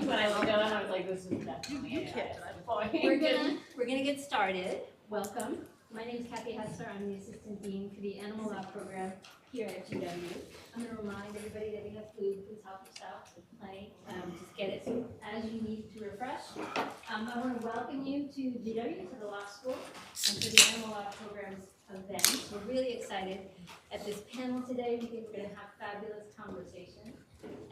when I looked at it, I was like, this is definitely We're gonna get started. Welcome. My name is Kathy Hessler. I'm the Assistant Dean for the Animal Law Program here at GW. I'm gonna remind everybody that we have food. Please help yourself. Plenty. Just get it as you need to refresh. I want to welcome you to GW, to the law school, and to the Animal Law Program's event. We're really excited at this panel today. We think we're gonna have fabulous conversation.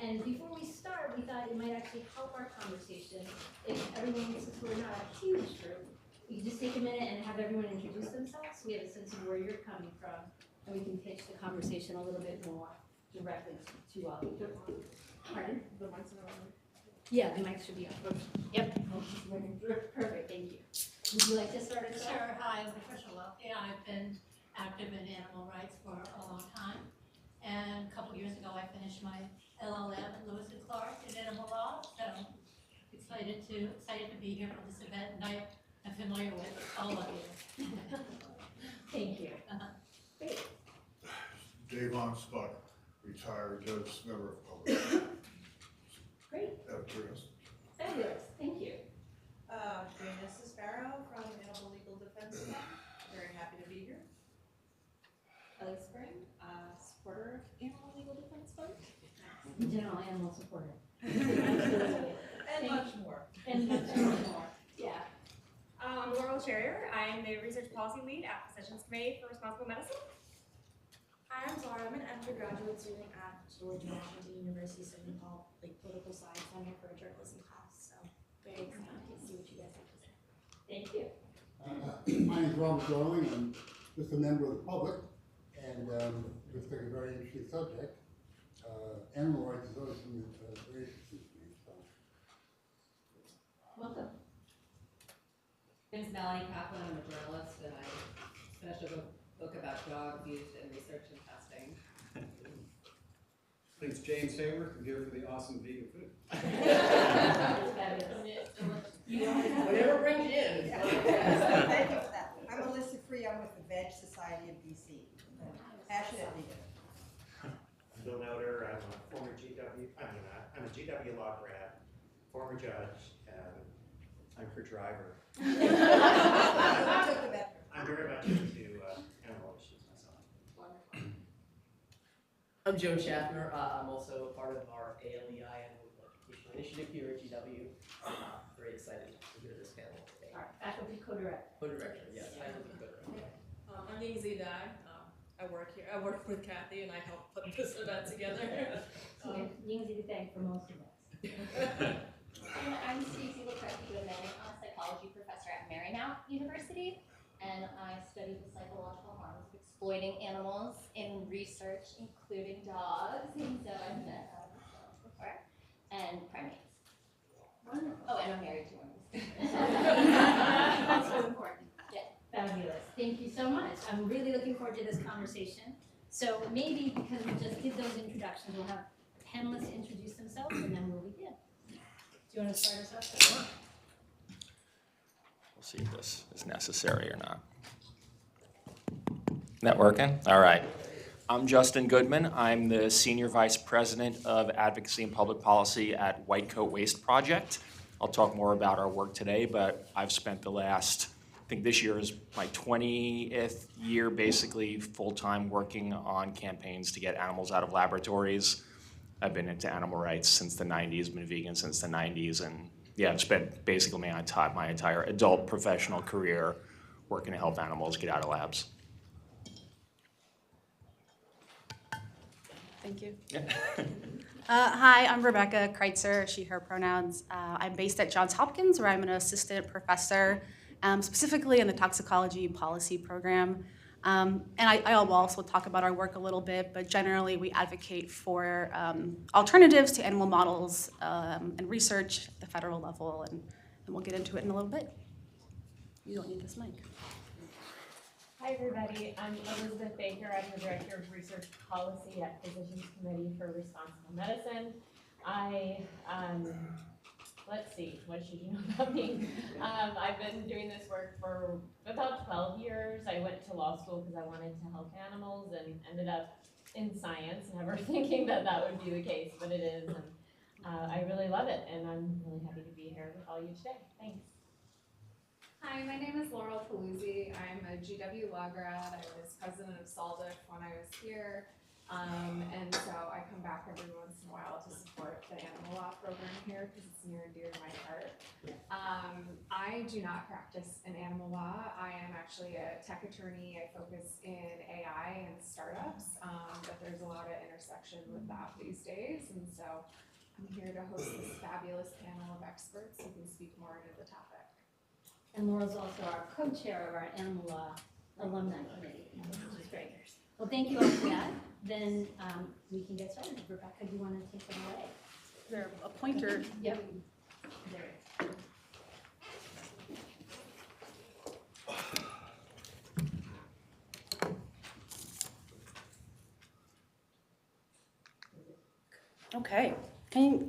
And before we start, we thought it might actually help our conversation if everyone, since we're not a huge group, we can just take a minute and have everyone introduce themselves so we have a sense of where you're coming from, and we can pitch the conversation a little bit more directly to all. Pardon? The mics are on. Yeah, the mic should be on. Yep. Perfect, thank you. Would you like to start us off? Sure. Hi, I'm Patricia Welke. I've been active in animal rights for a long time. And a couple years ago, I finished my LLM at Lewis and Clark in animal law. So excited to be here for this event, and I am familiar with all of you. Thank you. Great. Davon Scott, retired judge, member of public. Great. Out of curiosity. Fabulous. Thank you. Dana Sparrow from Animal Legal Defense Fund. Very happy to be here. Ellie Spring, supporter of Animal Legal Defense Fund. General animal supporter. And much more. And much more. Yeah. I'm Laurel Sherrier. I'm the Research Policy Lead at the Sessions Committee for Responsible Medicine. Hi, I'm Zara. I'm an undergraduate student at George Washington University studying political science. I'm here for a journalism class, so very excited to see what you guys have to say. Thank you. My name is Robert Darling. I'm just a member of the public, and just like a very interesting subject. Animal rights is always something that's very interesting to me. So. Welcome. My name is Melanie Kaplan. I'm a journalist, and I finished a book about dogs used in research and testing. My name's James Hayworth. I'm here for the awesome vegan food. Whatever brings you in. Thank you for that. I'm Alyssa Free. I'm with the Veg Society of DC. Passionate vegan. I'm Bill Noter. I'm a former I'm a GW law grad, former judge, and I'm her driver. I'm very much into animal issues myself. Wonderful. I'm Joe Schaffner. I'm also part of our ALEI Animal Education Initiative here at GW. Very excited to hear this panel today. Our faculty co-director. Co-director, yes, faculty co-director. I'm Yingzi Dai. I work here. I work with Kathy, and I help put this event together. Yingzi to thank for most of us. And I'm Stacey LaCrette-Goodman. I'm a psychology professor at Marymount University, and I study the psychological harms of exploiting animals in research, including dogs, and so I've met dogs before, and primates. Wonderful. Oh, and I'm married to one. That's so important. Yeah. Fabulous. Thank you so much. I'm really looking forward to this conversation. So maybe because we just did those introductions, we'll have panelists introduce themselves, and then we'll begin. Do you want to start us off? We'll see if this is necessary or not. That working? All right. I'm Justin Goodman. I'm the Senior Vice President of Advocacy and Public Policy at White Coat Waste Project. I'll talk more about our work today, but I've spent the last, I think this year is my 20th year basically full-time working on campaigns to get animals out of laboratories. I've been into animal rights since the 90s, been vegan since the 90s, and yeah, I've spent basically my entire adult professional career working to help animals get out of labs. Thank you. Yeah. Hi, I'm Rebecca Kreitzer, she, her pronouns. I'm based at Johns Hopkins, where I'm an assistant professor, specifically in the toxicology policy program. And I will also talk about our work a little bit, but generally we advocate for alternatives to animal models and research at the federal level, and we'll get into it in a little bit. You don't need this mic. Hi everybody, I'm Elizabeth Baker. I'm the Director of Research Policy at Physicians Committee for Responsible Medicine. Let's see, what should you know about me? I've been doing this work for about 12 years. I went to law school because I wanted to help animals and ended up in science, never thinking that that would be the case, but it is. I really love it, and I'm really happy to be here with all you today. Thanks. Hi, my name is Laurel Paluzzi. I'm a GW law grad. I was president of SALDIC when I was here. And so I come back every once in a while to support the animal law program here because it's near and dear to my heart. I do not practice in animal law. I am actually a tech attorney. I focus in AI and startups, but there's a lot of intersection with that these days. And so I'm here to host this fabulous panel of experts who can speak more into the topic. And Laura's also our co-chair of our animal law alumni committee, which is great. Well, thank you all for that. Then we can get started. Rebecca, do you want to take it away? Is there a pointer? Yep. There. Okay.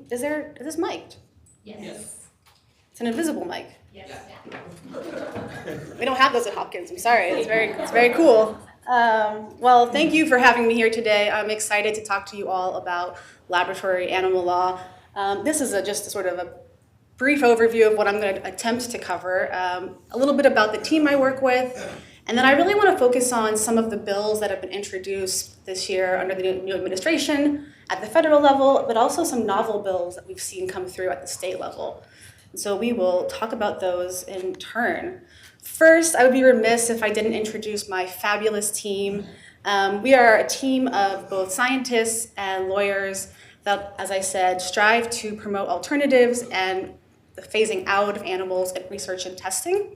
Is this mic'd? Yes. It's an invisible mic. Yes. We don't have those at Hopkins. I'm sorry. It's very cool. Well, thank you for having me here today. I'm excited to talk to you all about laboratory animal law. This is just sort of a brief overview of what I'm going to attempt to cover. A little bit about the team I work with, and then I really want to focus on some of the bills that have been introduced this year under the new administration at the federal level, but also some novel bills that we've seen come through at the state level. So we will talk about those in turn. First, I would be remiss if I didn't introduce my fabulous team. We are a team of both scientists and lawyers that, as I said, strive to promote alternatives and the phasing out of animals in research and testing.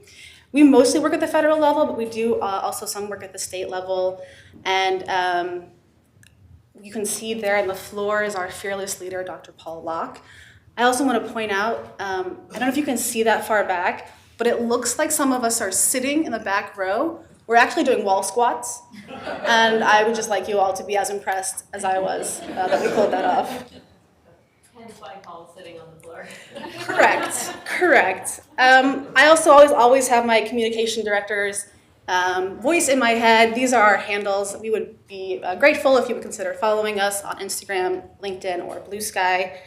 We mostly work at the federal level, but we do also some work at the state level. And you can see there on the floor is our fearless leader, Dr. Paul Locke. I also want to point out, I don't know if you can see that far back, but it looks like some of us are sitting in the back row. We're actually doing wall squats. And I would just like you all to be as impressed as I was that we pulled that off. Hence why Paul's sitting on the floor. Correct. I also always have my communication director's voice in my head. These are our handles. We would be grateful if you would consider following us on Instagram, LinkedIn, or Blue Sky.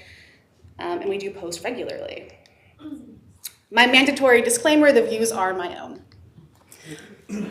And we do post regularly. My mandatory disclaimer, the views are my own.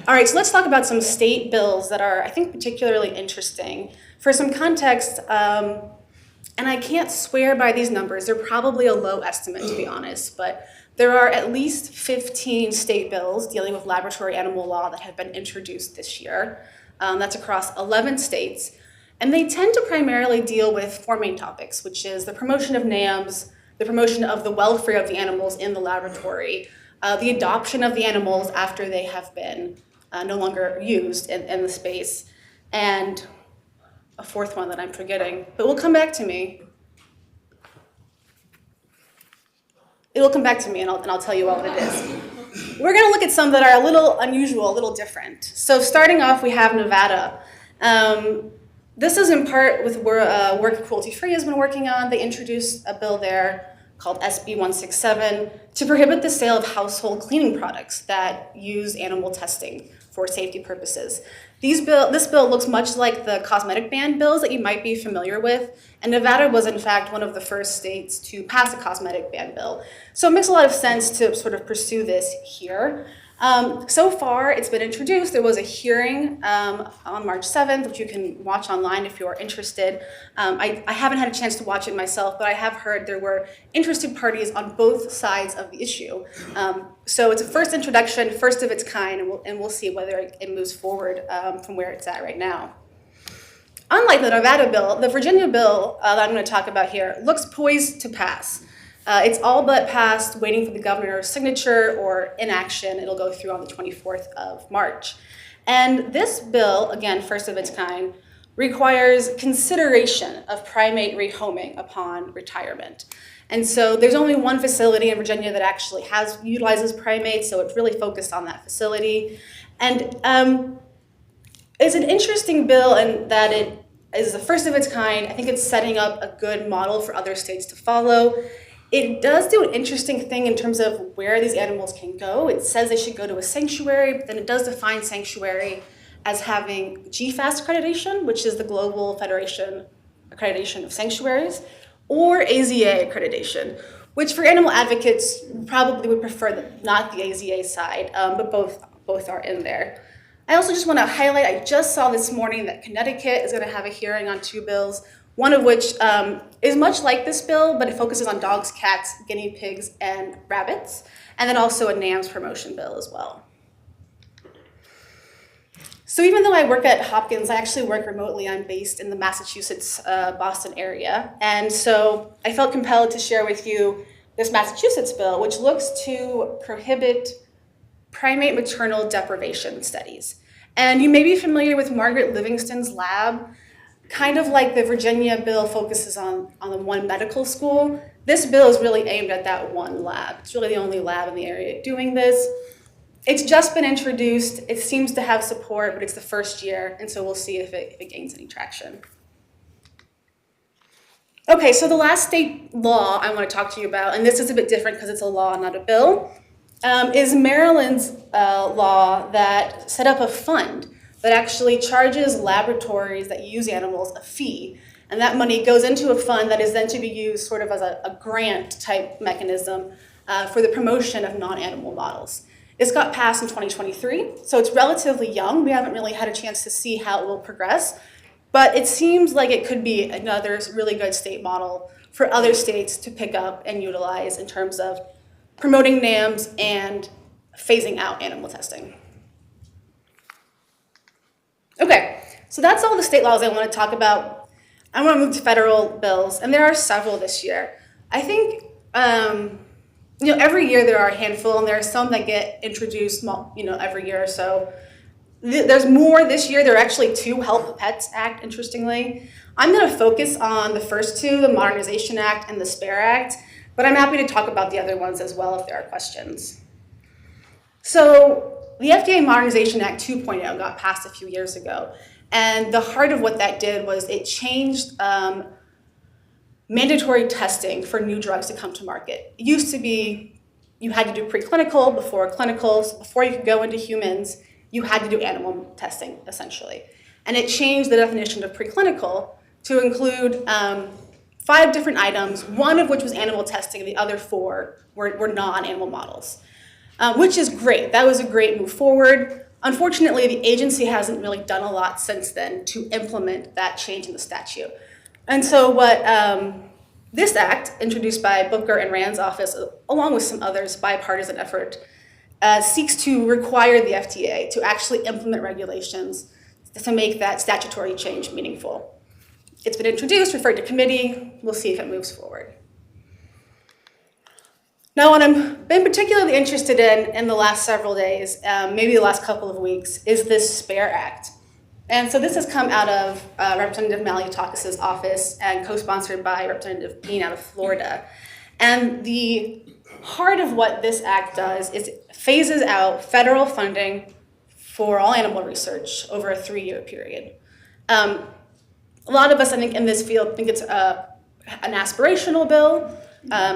All right, so let's talk about some state bills that are, I think, particularly interesting. For some context, and I can't swear by these numbers, they're probably a low estimate, to be honest, but there are at least 15 state bills dealing with laboratory animal law that have been introduced this year. That's across 11 states. And they tend to primarily deal with four main topics, which is the promotion of NAMs, the promotion of the welfare of the animals in the laboratory, the adoption of the animals after they have been no longer used in the space, and a fourth one that I'm forgetting, but will come back to me. It will come back to me, and I'll tell you all what it is. We're going to look at some that are a little unusual, a little different. So starting off, we have Nevada. This is in part with work Cruelty Free has been working on. They introduced a bill there called SB 167 to prohibit the sale of household cleaning products that use animal testing for safety purposes. This bill looks much like the cosmetic ban bills that you might be familiar with, and Nevada was in fact one of the first states to pass a cosmetic ban bill. So it makes a lot of sense to sort of pursue this here. So far, it's been introduced. There was a hearing on March 7th, which you can watch online if you're interested. I haven't had a chance to watch it myself, but I have heard there were interested parties on both sides of the issue. So it's a first introduction, first of its kind, and we'll see whether it moves forward from where it's at right now. Unlike the Nevada bill, the Virginia bill that I'm going to talk about here looks poised to pass. It's all but passed, waiting for the governor's signature or inaction. It'll go through on the 24th of March. And this bill, again, first of its kind, requires consideration of primate rehoming upon retirement. And so there's only one facility in Virginia that actually utilizes primates, so it's really focused on that facility. And it's an interesting bill in that it is the first of its kind. I think it's setting up a good model for other states to follow. It does do an interesting thing in terms of where these animals can go. It says they should go to a sanctuary, but then it does define sanctuary as having GFAS accreditation, which is the Global Federation Accreditation of Sanctuaries, or AZA accreditation, which for animal advocates probably would prefer not the AZA side, but both are in there. I also just want to highlight, I just saw this morning that Connecticut is going to have a hearing on 2 bills, one of which is much like this bill, but it focuses on dogs, cats, guinea pigs, and rabbits, and then also a NAMS promotion bill as well. So even though I work at Hopkins, I actually work remotely. I'm based in the Massachusetts, Boston area. And so I felt compelled to share with you this Massachusetts bill, which looks to prohibit primate maternal deprivation studies. And you may be familiar with Margaret Livingston's lab. Kind of like the Virginia bill focuses on the one medical school, this bill is really aimed at that one lab. It's really the only lab in the area doing this. It's just been introduced. It seems to have support, but it's the first year, and so we'll see if it gains any traction. Okay, so the last state law I want to talk to you about, and this is a bit different because it's a law, not a bill, is Maryland's law that set up a fund that actually charges laboratories that use animals a fee. And that money goes into a fund that is then to be used sort of as a grant type mechanism for the promotion of non-animal models. This got passed in 2023, so it's relatively young. We haven't really had a chance to see how it will progress, but it seems like it could be another really good state model for other states to pick up and utilize in terms of promoting NAMs and phasing out animal testing. Okay, so that's all the state laws I want to talk about. I want to move to federal bills, and there are several this year. I think, every year there are a handful, and there are some that get introduced, every year or so. There's more this year. There are actually 2 Help Pets Act, interestingly. I'm going to focus on the first 2, the Modernization Act and the SPARE Act, but I'm happy to talk about the other ones as well if there are questions. So the FDA Modernization Act 2.0 got passed a few years ago, and the heart of what that did was it changed mandatory testing for new drugs to come to market. It used to be you had to do preclinical before clinicals. Before you could go into humans, you had to do animal testing, essentially. And it changed the definition of preclinical to include 5 different items, one of which was animal testing, and the other 4 were non-animal models, which is great. That was a great move forward. Unfortunately, the agency hasn't really done a lot since then to implement that change in the statute. And so what this act, introduced by Booker and Rand's office, along with some others, bipartisan effort, seeks to require the FDA to actually implement regulations to make that statutory change meaningful. It's been introduced, referred to committee. We'll see if it moves forward. Now, what I've been particularly interested in the last several days, maybe the last couple of weeks, is this SPARE Act. And so this has come out of Representative Malliotakis' office and co-sponsored by Representative Bean out of Florida. And the heart of what this act does is it phases out federal funding for all animal research over a 3-year period. A lot of us, I think, in this field think it's an aspirational bill.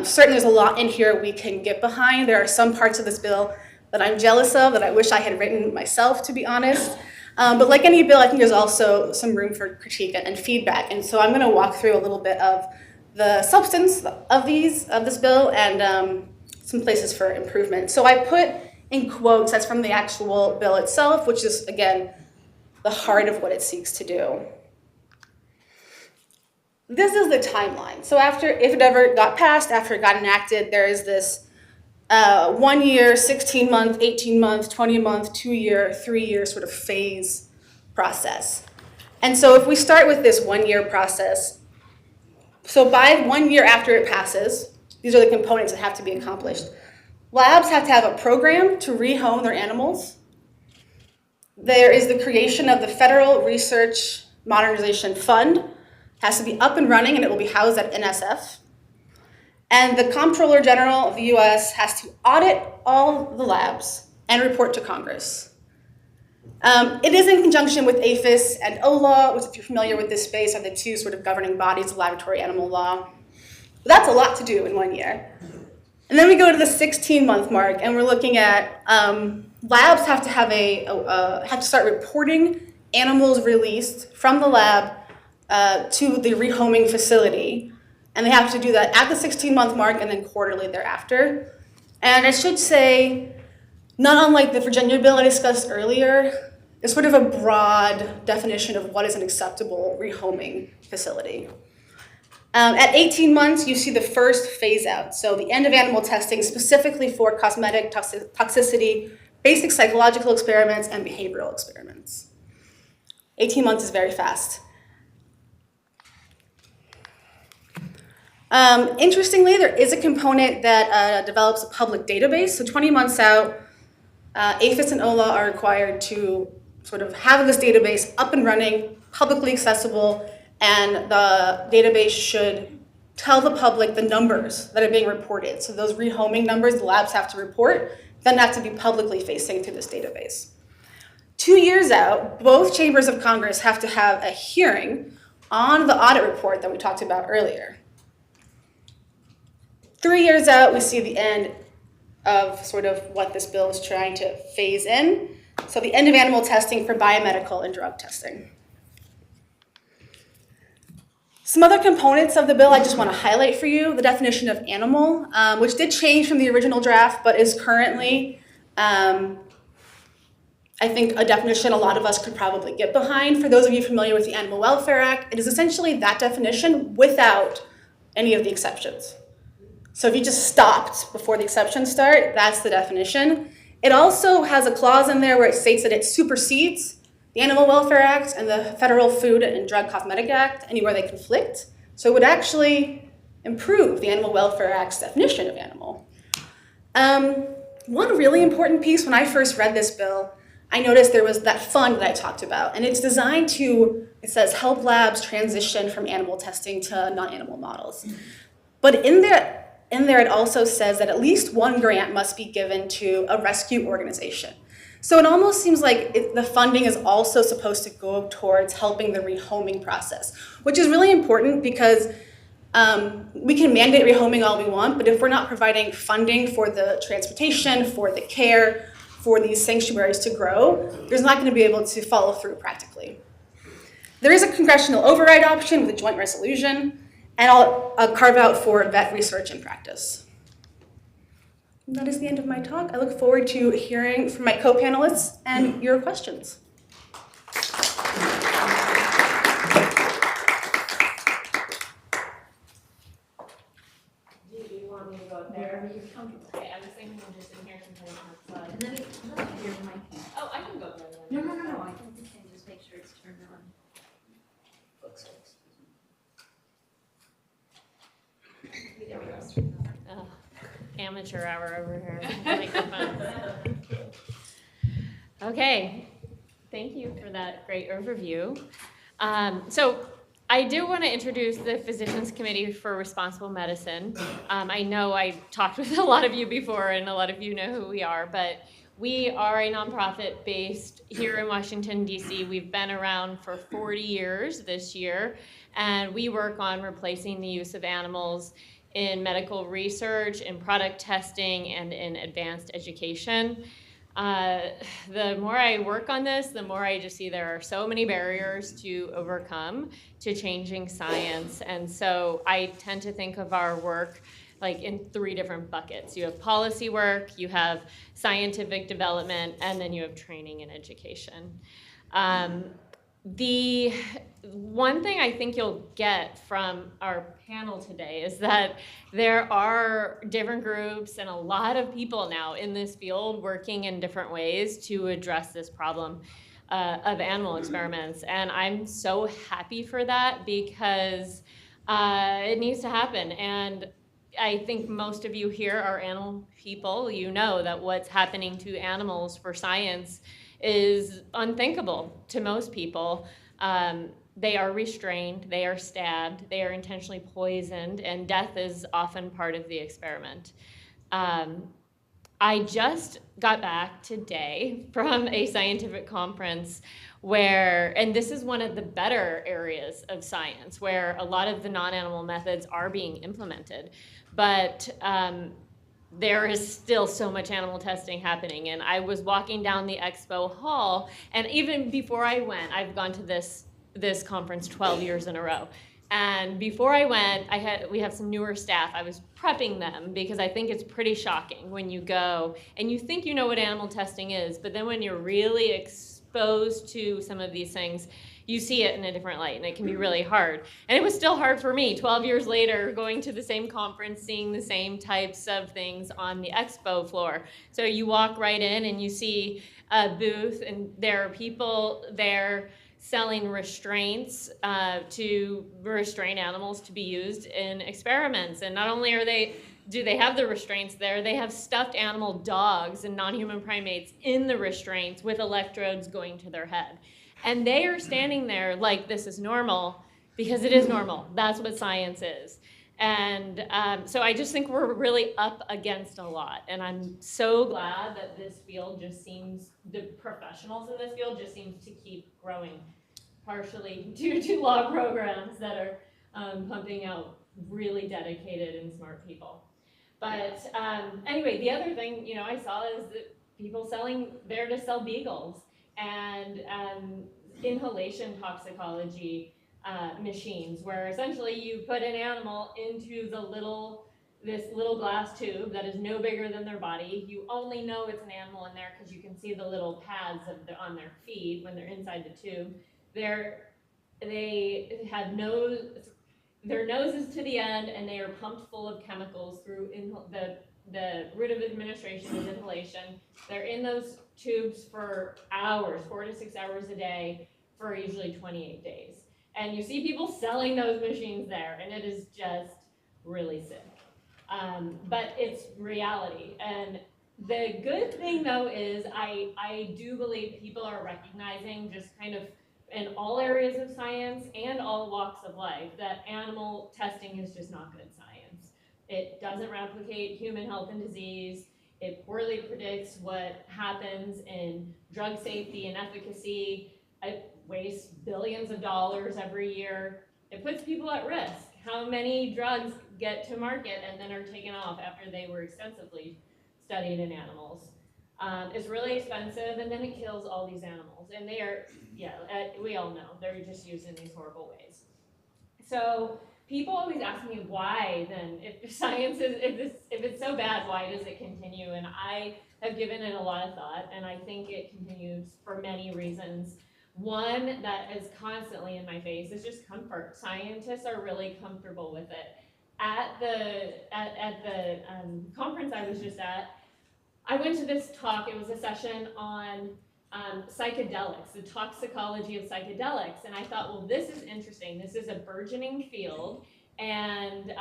Certainly there's a lot in here we can get behind. There are some parts of this bill that I'm jealous of, that I wish I had written myself, to be honest. But like any bill, I think there's also some room for critique and feedback. And so I'm going to walk through a little bit of the substance of this bill and some places for improvement. So I put in quotes, that's from the actual bill itself, which is, again, the heart of what it seeks to do. This is the timeline. So after, if it ever got passed, after it got enacted, there is this 1 year, 16-month, 18-month, 20-month, 2-year, 3-year sort of phase process. And so if we start with this 1-year process, so by 1 year after it passes, these are the components that have to be accomplished. Labs have to have a program to rehome their animals. There is the creation of the Federal Research Modernization Fund. It has to be up and running, and it will be housed at NSF. And the Comptroller General of the US has to audit all the labs and report to Congress. It is in conjunction with APHIS and OLAW, which, if you're familiar with this space, are the 2 sort of governing bodies of laboratory animal law. But that's a lot to do in 1 year. And then we go to the 16-month mark, and we're looking at labs have to have have to start reporting animals released from the lab to the rehoming facility. And they have to do that at the 16-month mark and then quarterly thereafter. And I should say, not unlike the Virginia bill I discussed earlier, it's sort of a broad definition of what is an acceptable rehoming facility. At 18 months, you see the first phase out. So the end of animal testing specifically for cosmetic toxicity, basic psychological experiments, and behavioral experiments. 18 months is very fast. Interestingly, there is a component that develops a public database. So 20 months out, APHIS and OLA are required to sort of have this database up and running, publicly accessible, and the database should tell the public the numbers that are being reported. So those rehoming numbers the labs have to report, then have to be publicly facing through this database. 2 years out, both chambers of Congress have to have a hearing on the audit report that we talked about earlier. 3 years out, we see the end of sort of what this bill is trying to phase in. So the end of animal testing for biomedical and drug testing. Some other components of the bill I just want to highlight for you. The definition of animal, which did change from the original draft, but is currently, I think, a definition a lot of us could probably get behind. For those of you familiar with the Animal Welfare Act, it is essentially that definition without any of the exceptions. So if you just stopped before the exceptions start, that's the definition. It also has a clause in there where it states that it supersedes the Animal Welfare Act and the Federal Food and Drug Cosmetic Act, anywhere they conflict. So it would actually improve the Animal Welfare Act's definition of animal. One really important piece, when I first read this bill, I noticed there was that fund that I talked about, and it's designed to, it says, help labs transition from animal testing to non-animal models. But in there it also says that at least one grant must be given to a rescue organization. So it almost seems like the funding is also supposed to go towards helping the rehoming process, which is really important because we can mandate rehoming all we want, but if we're not providing funding for the transportation, for the care, for these sanctuaries to grow, there's not going to be able to follow through practically. There is a congressional override option with a joint resolution, and I'll carve out for vet research and practice. And that is the end of my talk. I look forward to hearing from my co-panelists and your questions. Do you want me to go there? Wherever you're comfortable. Okay, I was thinking of just in here since I don't have And then here's my key. Oh, I can go there then. No. I think we can just make sure it's turned on. There we go. Oh, amateur hour over here. Microphone. Okay, thank you for that great overview. So I do want to introduce the Physicians Committee for Responsible Medicine. I know I talked with a lot of you before, and a lot of you know who we are, but we are a nonprofit based here in Washington, D.C. We've been around for 40 years this year, and we work on replacing the use of animals in medical research, in product testing, and in advanced education. The more I work on this, the more I just see there are so many barriers to overcome to changing science. And so I tend to think of our work like in 3 different buckets. You have policy work, you have scientific development, and then you have training and education. The one thing I think you'll get from our panel today is that there are different groups and a lot of people now in this field working in different ways to address this problem of animal experiments. And I'm so happy for that because it needs to happen. And I think most of you here are animal people. You know that what's happening to animals for science is unthinkable to most people. They are restrained, they are stabbed, they are intentionally poisoned, and death is often part of the experiment. I just got back today from a scientific conference where, and this is one of the better areas of science, where a lot of the non-animal methods are being implemented, but there is still so much animal testing happening. And I was walking down the expo hall, and even before I went, I've gone to this conference 12 years in a row. And before I went, we have some newer staff. I was prepping them because I think it's pretty shocking when you go and you think you know what animal testing is, but then when you're really exposed to some of these things, you see it in a different light, and it can be really hard. And it was still hard for me 12 years later, going to the same conference, seeing the same types of things on the expo floor. So you walk right in and you see a booth, and there are people there selling restraints to restrain animals to be used in experiments. And not only do they have the restraints there, they have stuffed animal dogs and non-human primates in the restraints with electrodes going to their head. And they are standing there like this is normal, because it is normal. That's what science is. And so I just think we're really up against a lot. And I'm so glad that this field just seems, the professionals in this field just seems to keep growing, partially due to law programs that are pumping out really dedicated and smart people. But anyway, the other thing, you know, I saw is that people there to sell beagles and inhalation toxicology machines, where essentially you put an animal into this little glass tube that is no bigger than their body. You only know it's an animal in there because you can see the little pads on their feet when they're inside the tube. They have their noses to the end, and they are pumped full of chemicals through the route of administration is inhalation. They're in those tubes for hours, 4 to 6 hours a day, for usually 28 days. And you see people selling those machines there, and it is just really sick. But it's reality. And the good thing, though, is I do believe people are recognizing, just kind of in all areas of science and all walks of life, that animal testing is just not good science. It doesn't replicate human health and disease. It poorly predicts what happens in drug safety and efficacy. It wastes billions of dollars every year. It puts people at risk. How many drugs get to market and then are taken off after they were extensively studied in animals? It's really expensive, and then it kills all these animals. And they are, we all know, they're just used in these horrible ways. So people always ask me why then, if science is, if it's so bad, why does it continue? And I have given it a lot of thought, and I think it continues for many reasons. One that is constantly in my face is just comfort. Scientists are really comfortable with it. At the conference I was just at, I went to this talk. It was a session on psychedelics, the toxicology of psychedelics. And I thought, well, this is interesting. This is a burgeoning field. And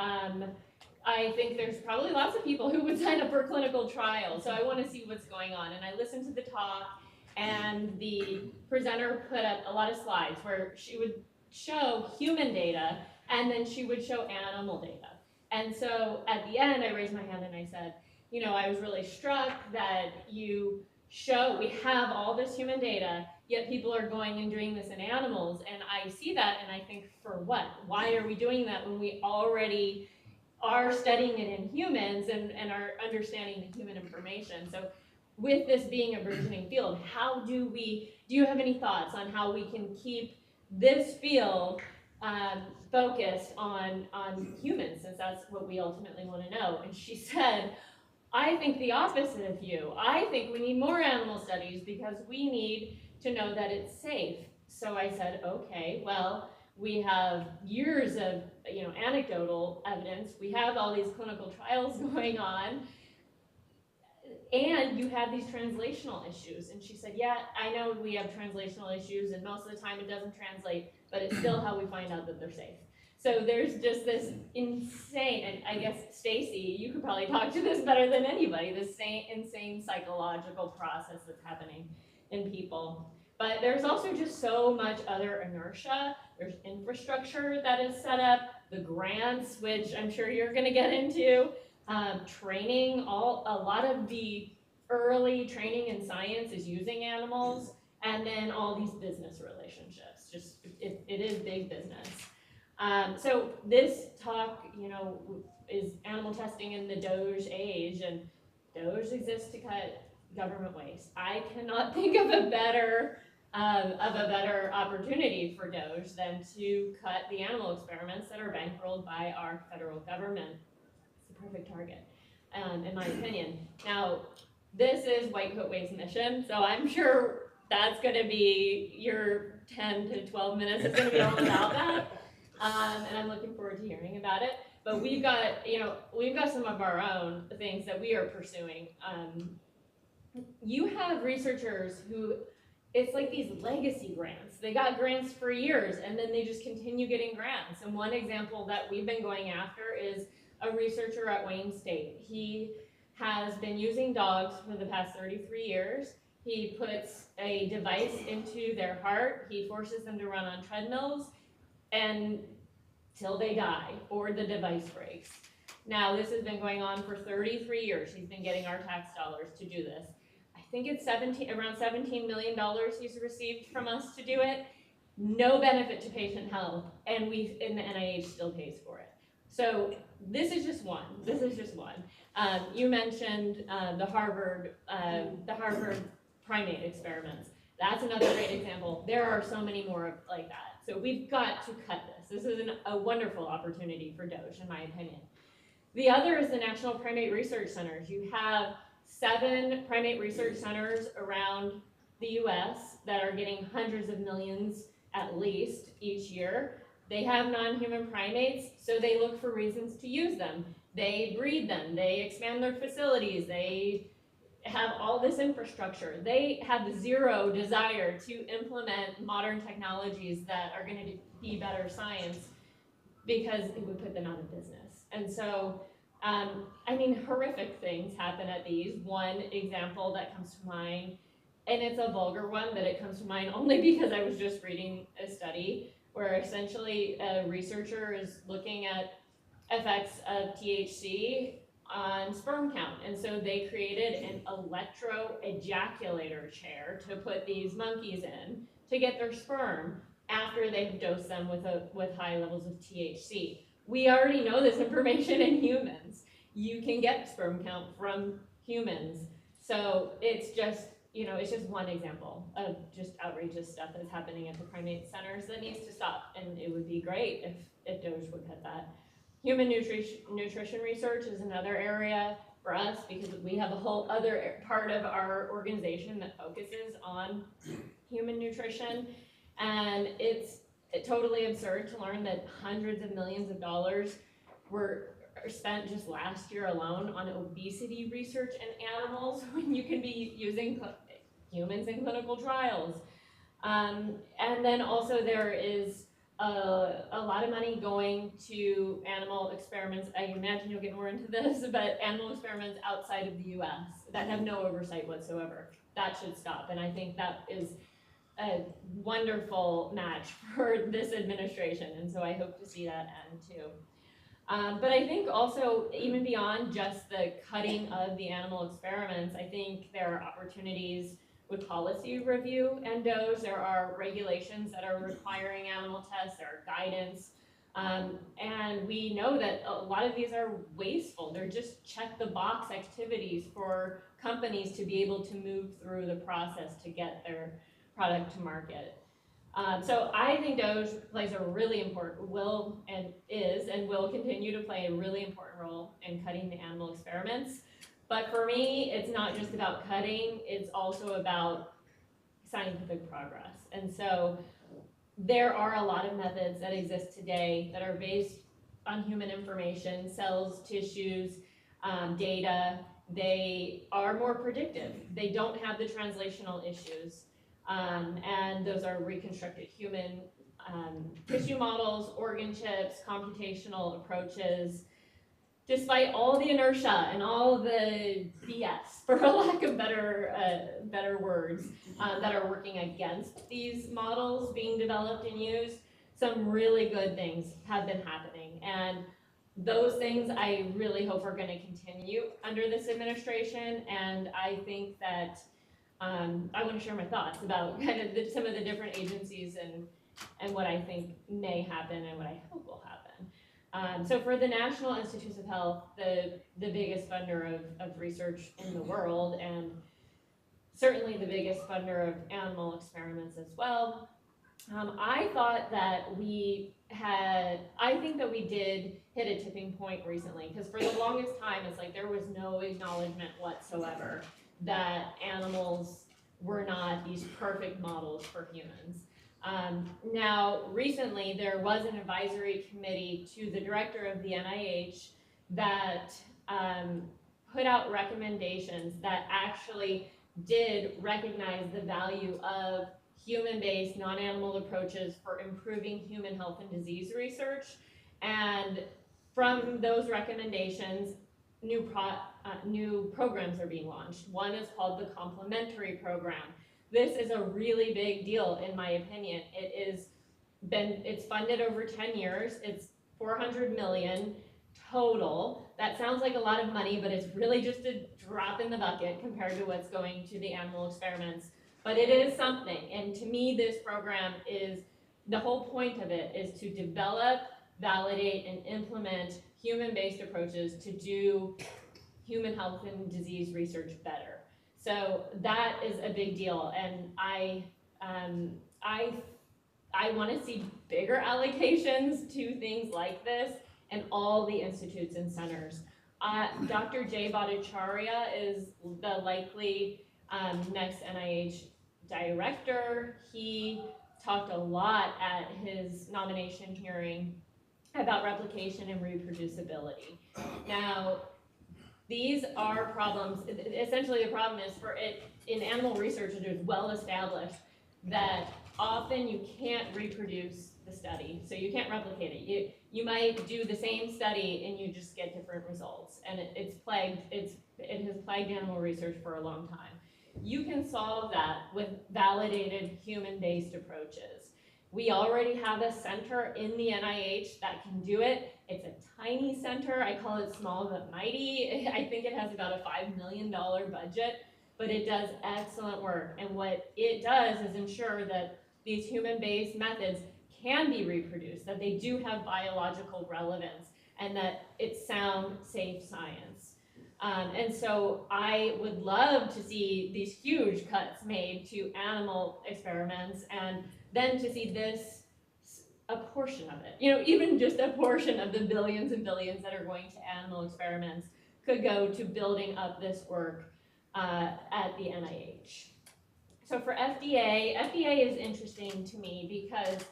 I think there's probably lots of people who would sign up for clinical trials. So I want to see what's going on. And I listened to the talk, and the presenter put up a lot of slides where she would show human data, and then she would show animal data. And so at the end, I raised my hand and I said, you know, I was really struck that we have all this human data, yet people are going and doing this in animals. And I see that and I think, for what? Why are we doing that when we already are studying it in humans and are understanding the human information? So with this being a burgeoning field, do you have any thoughts on how we can keep this field focused on humans, since that's what we ultimately want to know? And she said, I think the opposite of you. I think we need more animal studies because we need to know that it's safe. So I said, okay, well, we have years of anecdotal evidence. We have all these clinical trials going on, and you have these translational issues. And she said, yeah, I know we have translational issues, and most of the time it doesn't translate, but it's still how we find out that they're safe. So there's just this insane, and I guess, Stacy, you could probably talk to this better than anybody, this insane psychological process that's happening in people. But there's also just so much other inertia. There's infrastructure that is set up, the grants, which I'm sure you're gonna get into, training. A lot of the early training in science is using animals, and then all these business relationships. Just, it is big business. So this talk, is animal testing in the DOGE age, and DOGE exists to cut government waste. I cannot think of a better of a better opportunity for DOGE than to cut the animal experiments that are bankrolled by our federal government. It's the perfect target, in my opinion. Now, this is White Coat Waste mission, so I'm sure that's going to be your 10 to 12 minutes is going to be all about that, and I'm looking forward to hearing about it. But we've got some of our own things that we are pursuing. You have researchers who, it's like these legacy grants. They got grants for years and then they just continue getting grants. And one example that we've been going after is a researcher at Wayne State. He has been using dogs for the past 33 years. He puts a device into their heart. He forces them to run on treadmills and till they die or the device breaks. Now, this has been going on for 33 years. He's been getting our tax dollars to do this. I think it's around $17 million he's received from us to do it. No benefit to patient health, and the NIH still pays for it. So this is just one. You mentioned the Harvard primate experiments. That's another great example. There are so many more like that. So we've got to cut this. This is a wonderful opportunity for DOGE, in my opinion. The other is the National Primate Research Centers. You have 7 primate research centers around the US that are getting hundreds of millions at least each year. They have non-human primates, so they look for reasons to use them. They breed them, they expand their facilities, they have all this infrastructure. They have zero desire to implement modern technologies that are going to be better science because it would put them out of business. And so, horrific things happen at these. One example that comes to mind, and it's a vulgar one, but it comes to mind only because I was just reading a study where essentially a researcher is looking at effects of THC on sperm count. And so they created an electro-ejaculator chair to put these monkeys in to get their sperm after they've dosed them with high levels of THC. We already know this information in humans. You can get sperm count from humans. So it's just one example of just outrageous stuff that's happening at the primate centers that needs to stop. And it would be great if DOGE would cut that. Human nutrition research is another area for us because we have a whole other part of our organization that focuses on human nutrition. And it's totally absurd to learn that hundreds of millions of dollars were spent just last year alone on obesity research in animals when you can be using humans in clinical trials. And then also there is a lot of money going to animal experiments. I imagine you'll get more into this, but animal experiments outside of the US that have no oversight whatsoever. That should stop. And I think that is a wonderful match for this administration. And so I hope to see that end too. But I think also, even beyond just the cutting of the animal experiments, I think there are opportunities with policy review and DOGE. There are regulations that are requiring animal tests, there are guidance. And we know that a lot of these are wasteful. They're just check the box activities for companies to be able to move through the process to get their product to market. So I think DOGE plays a really important, will continue to play a really important role in cutting the animal experiments. But for me, it's not just about cutting, it's also about scientific progress. And so there are a lot of methods that exist today that are based on human information, cells, tissues, data. They are more predictive. They don't have the translational issues. And those are reconstructed human tissue models, organ chips, computational approaches. Despite all the inertia and all the BS, for a lack of better words, that are working against these models being developed and used, some really good things have been happening. And those things I really hope are going to continue under this administration. And I think that I want to share my thoughts about kind of some of the different agencies and what I think may happen and what I hope will happen. So for the National Institutes of Health, the biggest funder of research in the world, and certainly the biggest funder of animal experiments as well. I thought that I think that we did hit a tipping point recently, because for the longest time, it's like there was no acknowledgement whatsoever that animals were not these perfect models for humans. Now, recently, there was an advisory committee to the director of the NIH that put out recommendations that actually did recognize the value of human-based, non-animal approaches for improving human health and disease research. And from those recommendations, new programs are being launched. One is called the complementary program. This is a really big deal, in my opinion. It's funded over 10 years. It's $400 million total. That sounds like a lot of money, but it's really just a drop in the bucket compared to what's going to the animal experiments. But it is something, and to me, this program is, the whole point of it is to develop, validate, and implement human-based approaches to do human health and disease research better. So that is a big deal, and I want to see bigger allocations to things like this in all the institutes and centers. Dr. Jay Bhattacharya is the likely next NIH director. He talked a lot at his nomination hearing about replication and reproducibility. Now, these are problems. Essentially, the problem is in animal research, it is well established that often you can't reproduce the study, so you can't replicate it. You might do the same study and you just get different results, and it has plagued animal research for a long time. You can solve that with validated human-based approaches. We already have a center in the NIH that can do it. It's a tiny center. I call it small but mighty. I think it has about a $5 million budget, but it does excellent work. And what it does is ensure that these human-based methods can be reproduced, that they do have biological relevance, and that it's sound, safe science. And so I would love to see these huge cuts made to animal experiments, and then to see this, a portion of it, even just a portion of the billions and billions that are going to animal experiments could go to building up this work at the NIH. So for FDA is interesting to me because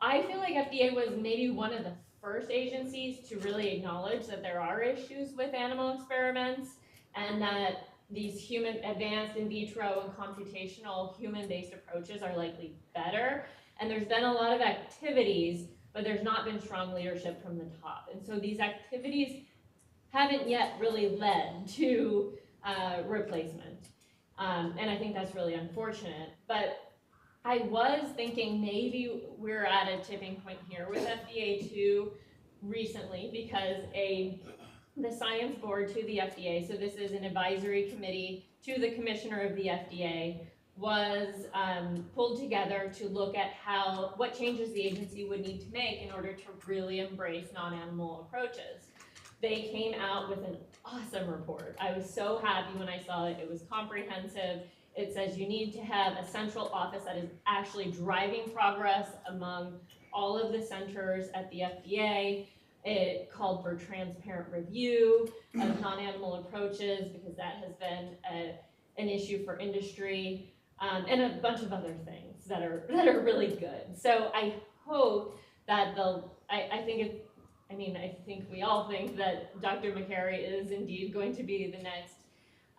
I feel like FDA was maybe one of the first agencies to really acknowledge that there are issues with animal experiments and that these advanced in vitro and computational human-based approaches are likely better. And there's been a lot of activities, but there's not been strong leadership from the top. And so these activities haven't yet really led to replacement. And I think that's really unfortunate. But I was thinking maybe we're at a tipping point here with FDA too recently, because the science board to the FDA, so this is an advisory committee to the commissioner of the FDA, was pulled together to look at what changes the agency would need to make in order to really embrace non-animal approaches. They came out with an awesome report. I was so happy when I saw it. It was comprehensive. It says you need to have a central office that is actually driving progress among all of the centers at the FDA. It called for transparent review of non-animal approaches because that has been an issue for industry, and a bunch of other things that are really good. So I hope that I think we all think that Dr. McCary is indeed going to be the next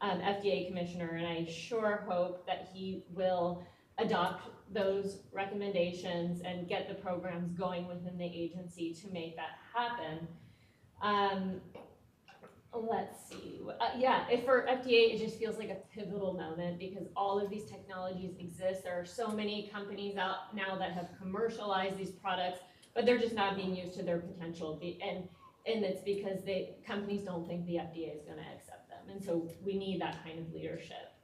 FDA commissioner, and I sure hope that he will adopt those recommendations and get the programs going within the agency to make that happen. Let's see. For FDA, it just feels like a pivotal moment because all of these technologies exist. There are so many companies out now that have commercialized these products, but they're just not being used to their potential. And it's because companies don't think the FDA is going to accept them. And so we need that kind of leadership.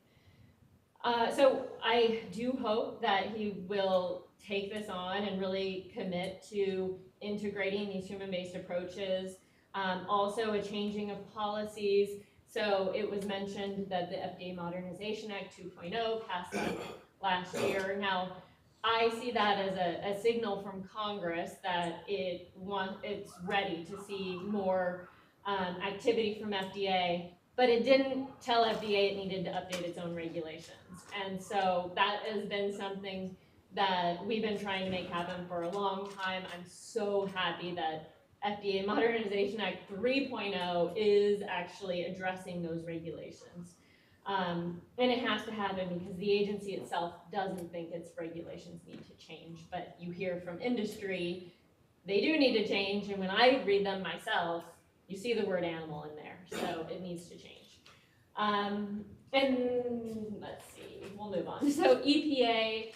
So I do hope that he will take this on and really commit to integrating these human-based approaches. Also a changing of policies So it was mentioned that the FDA Modernization Act 2.0 passed last year. Now, I see that as a signal from Congress that it's ready to see more activity from FDA, but it didn't tell FDA it needed to update its own regulations. And so that has been something that we've been trying to make happen for a long time. I'm so happy that FDA Modernization Act 3.0 is actually addressing those regulations. And it has to happen because the agency itself doesn't think its regulations need to change, but you hear from industry, they do need to change, and when I read them myself, you see the word animal in there, so it needs to change. And let's see, we'll move on. So EPA,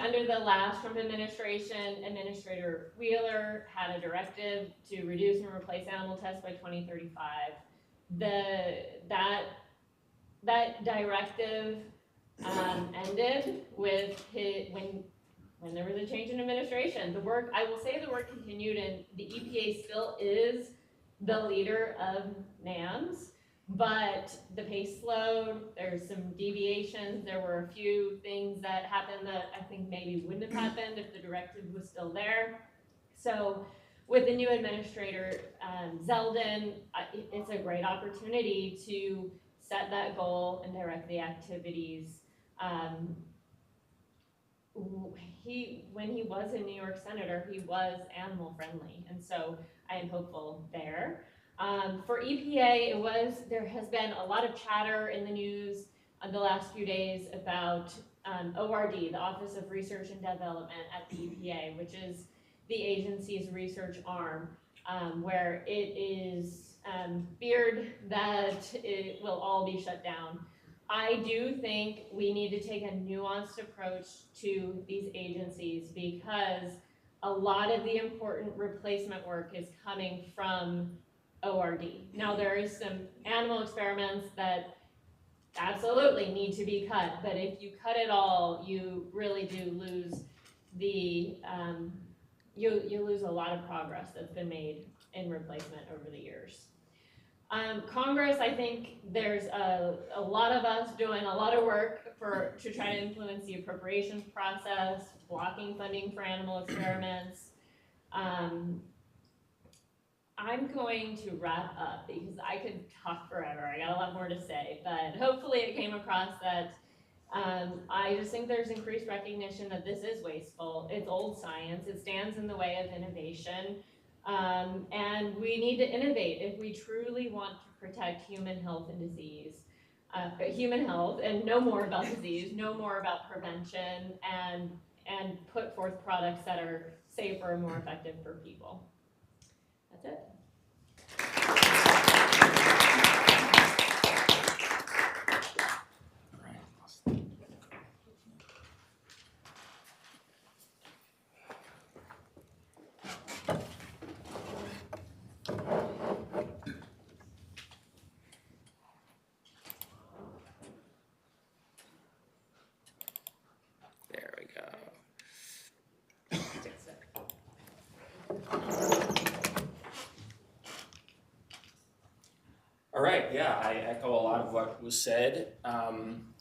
under the last Trump administration, Administrator Wheeler had a directive to reduce and replace animal tests by 2035. That directive ended with when there was a change in administration. I will say the work continued, and the EPA still is the leader of NAMs, but the pace slowed, there's some deviations, there were a few things that happened that I think maybe wouldn't have happened if the directive was still there. So with the new administrator, Zeldin, it's a great opportunity to set that goal and direct the activities. When he was a New York Senator, he was animal friendly, and so I am hopeful there. For EPA, there has been a lot of chatter in the news the last few days about ORD, the Office of Research and Development at the EPA, which is the agency's research arm, where it is feared that it will all be shut down. I do think we need to take a nuanced approach to these agencies because a lot of the important replacement work is coming from ORD. Now, there is some animal experiments that absolutely need to be cut, but if you cut it all, you really do lose you lose a lot of progress that's been made in replacement over the years. Congress, I think there's a lot of us doing a lot of work to try to influence the appropriations process, blocking funding for animal experiments. I'm going to wrap up because I could talk forever. I got a lot more to say, but hopefully it came across that I just think there's increased recognition that this is wasteful. It's old science. It stands in the way of innovation. And we need to innovate if we truly want to protect human health and disease, human health, and know more about disease, know more about prevention, and put forth products that are safer and more effective for people. That's it. There we go. All right, yeah, I echo a lot of what was said. I'm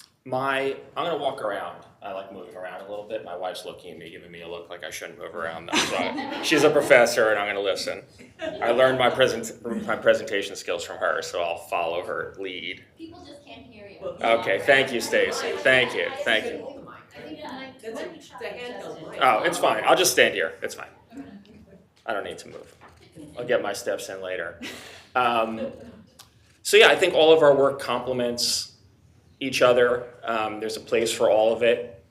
gonna walk around. I like moving around a little bit. My wife's looking at me, giving me a look like I shouldn't move around. So she's a professor and I'm gonna listen. I learned my presentation skills from her, so I'll follow her lead. People just can't hear you. Okay, thank you, Stacy. Thank you. Oh, it's fine. I'll just stand here. It's fine. I don't need to move. I'll get my steps in later. So yeah, I think all of our work complements each other. There's a place for all of it.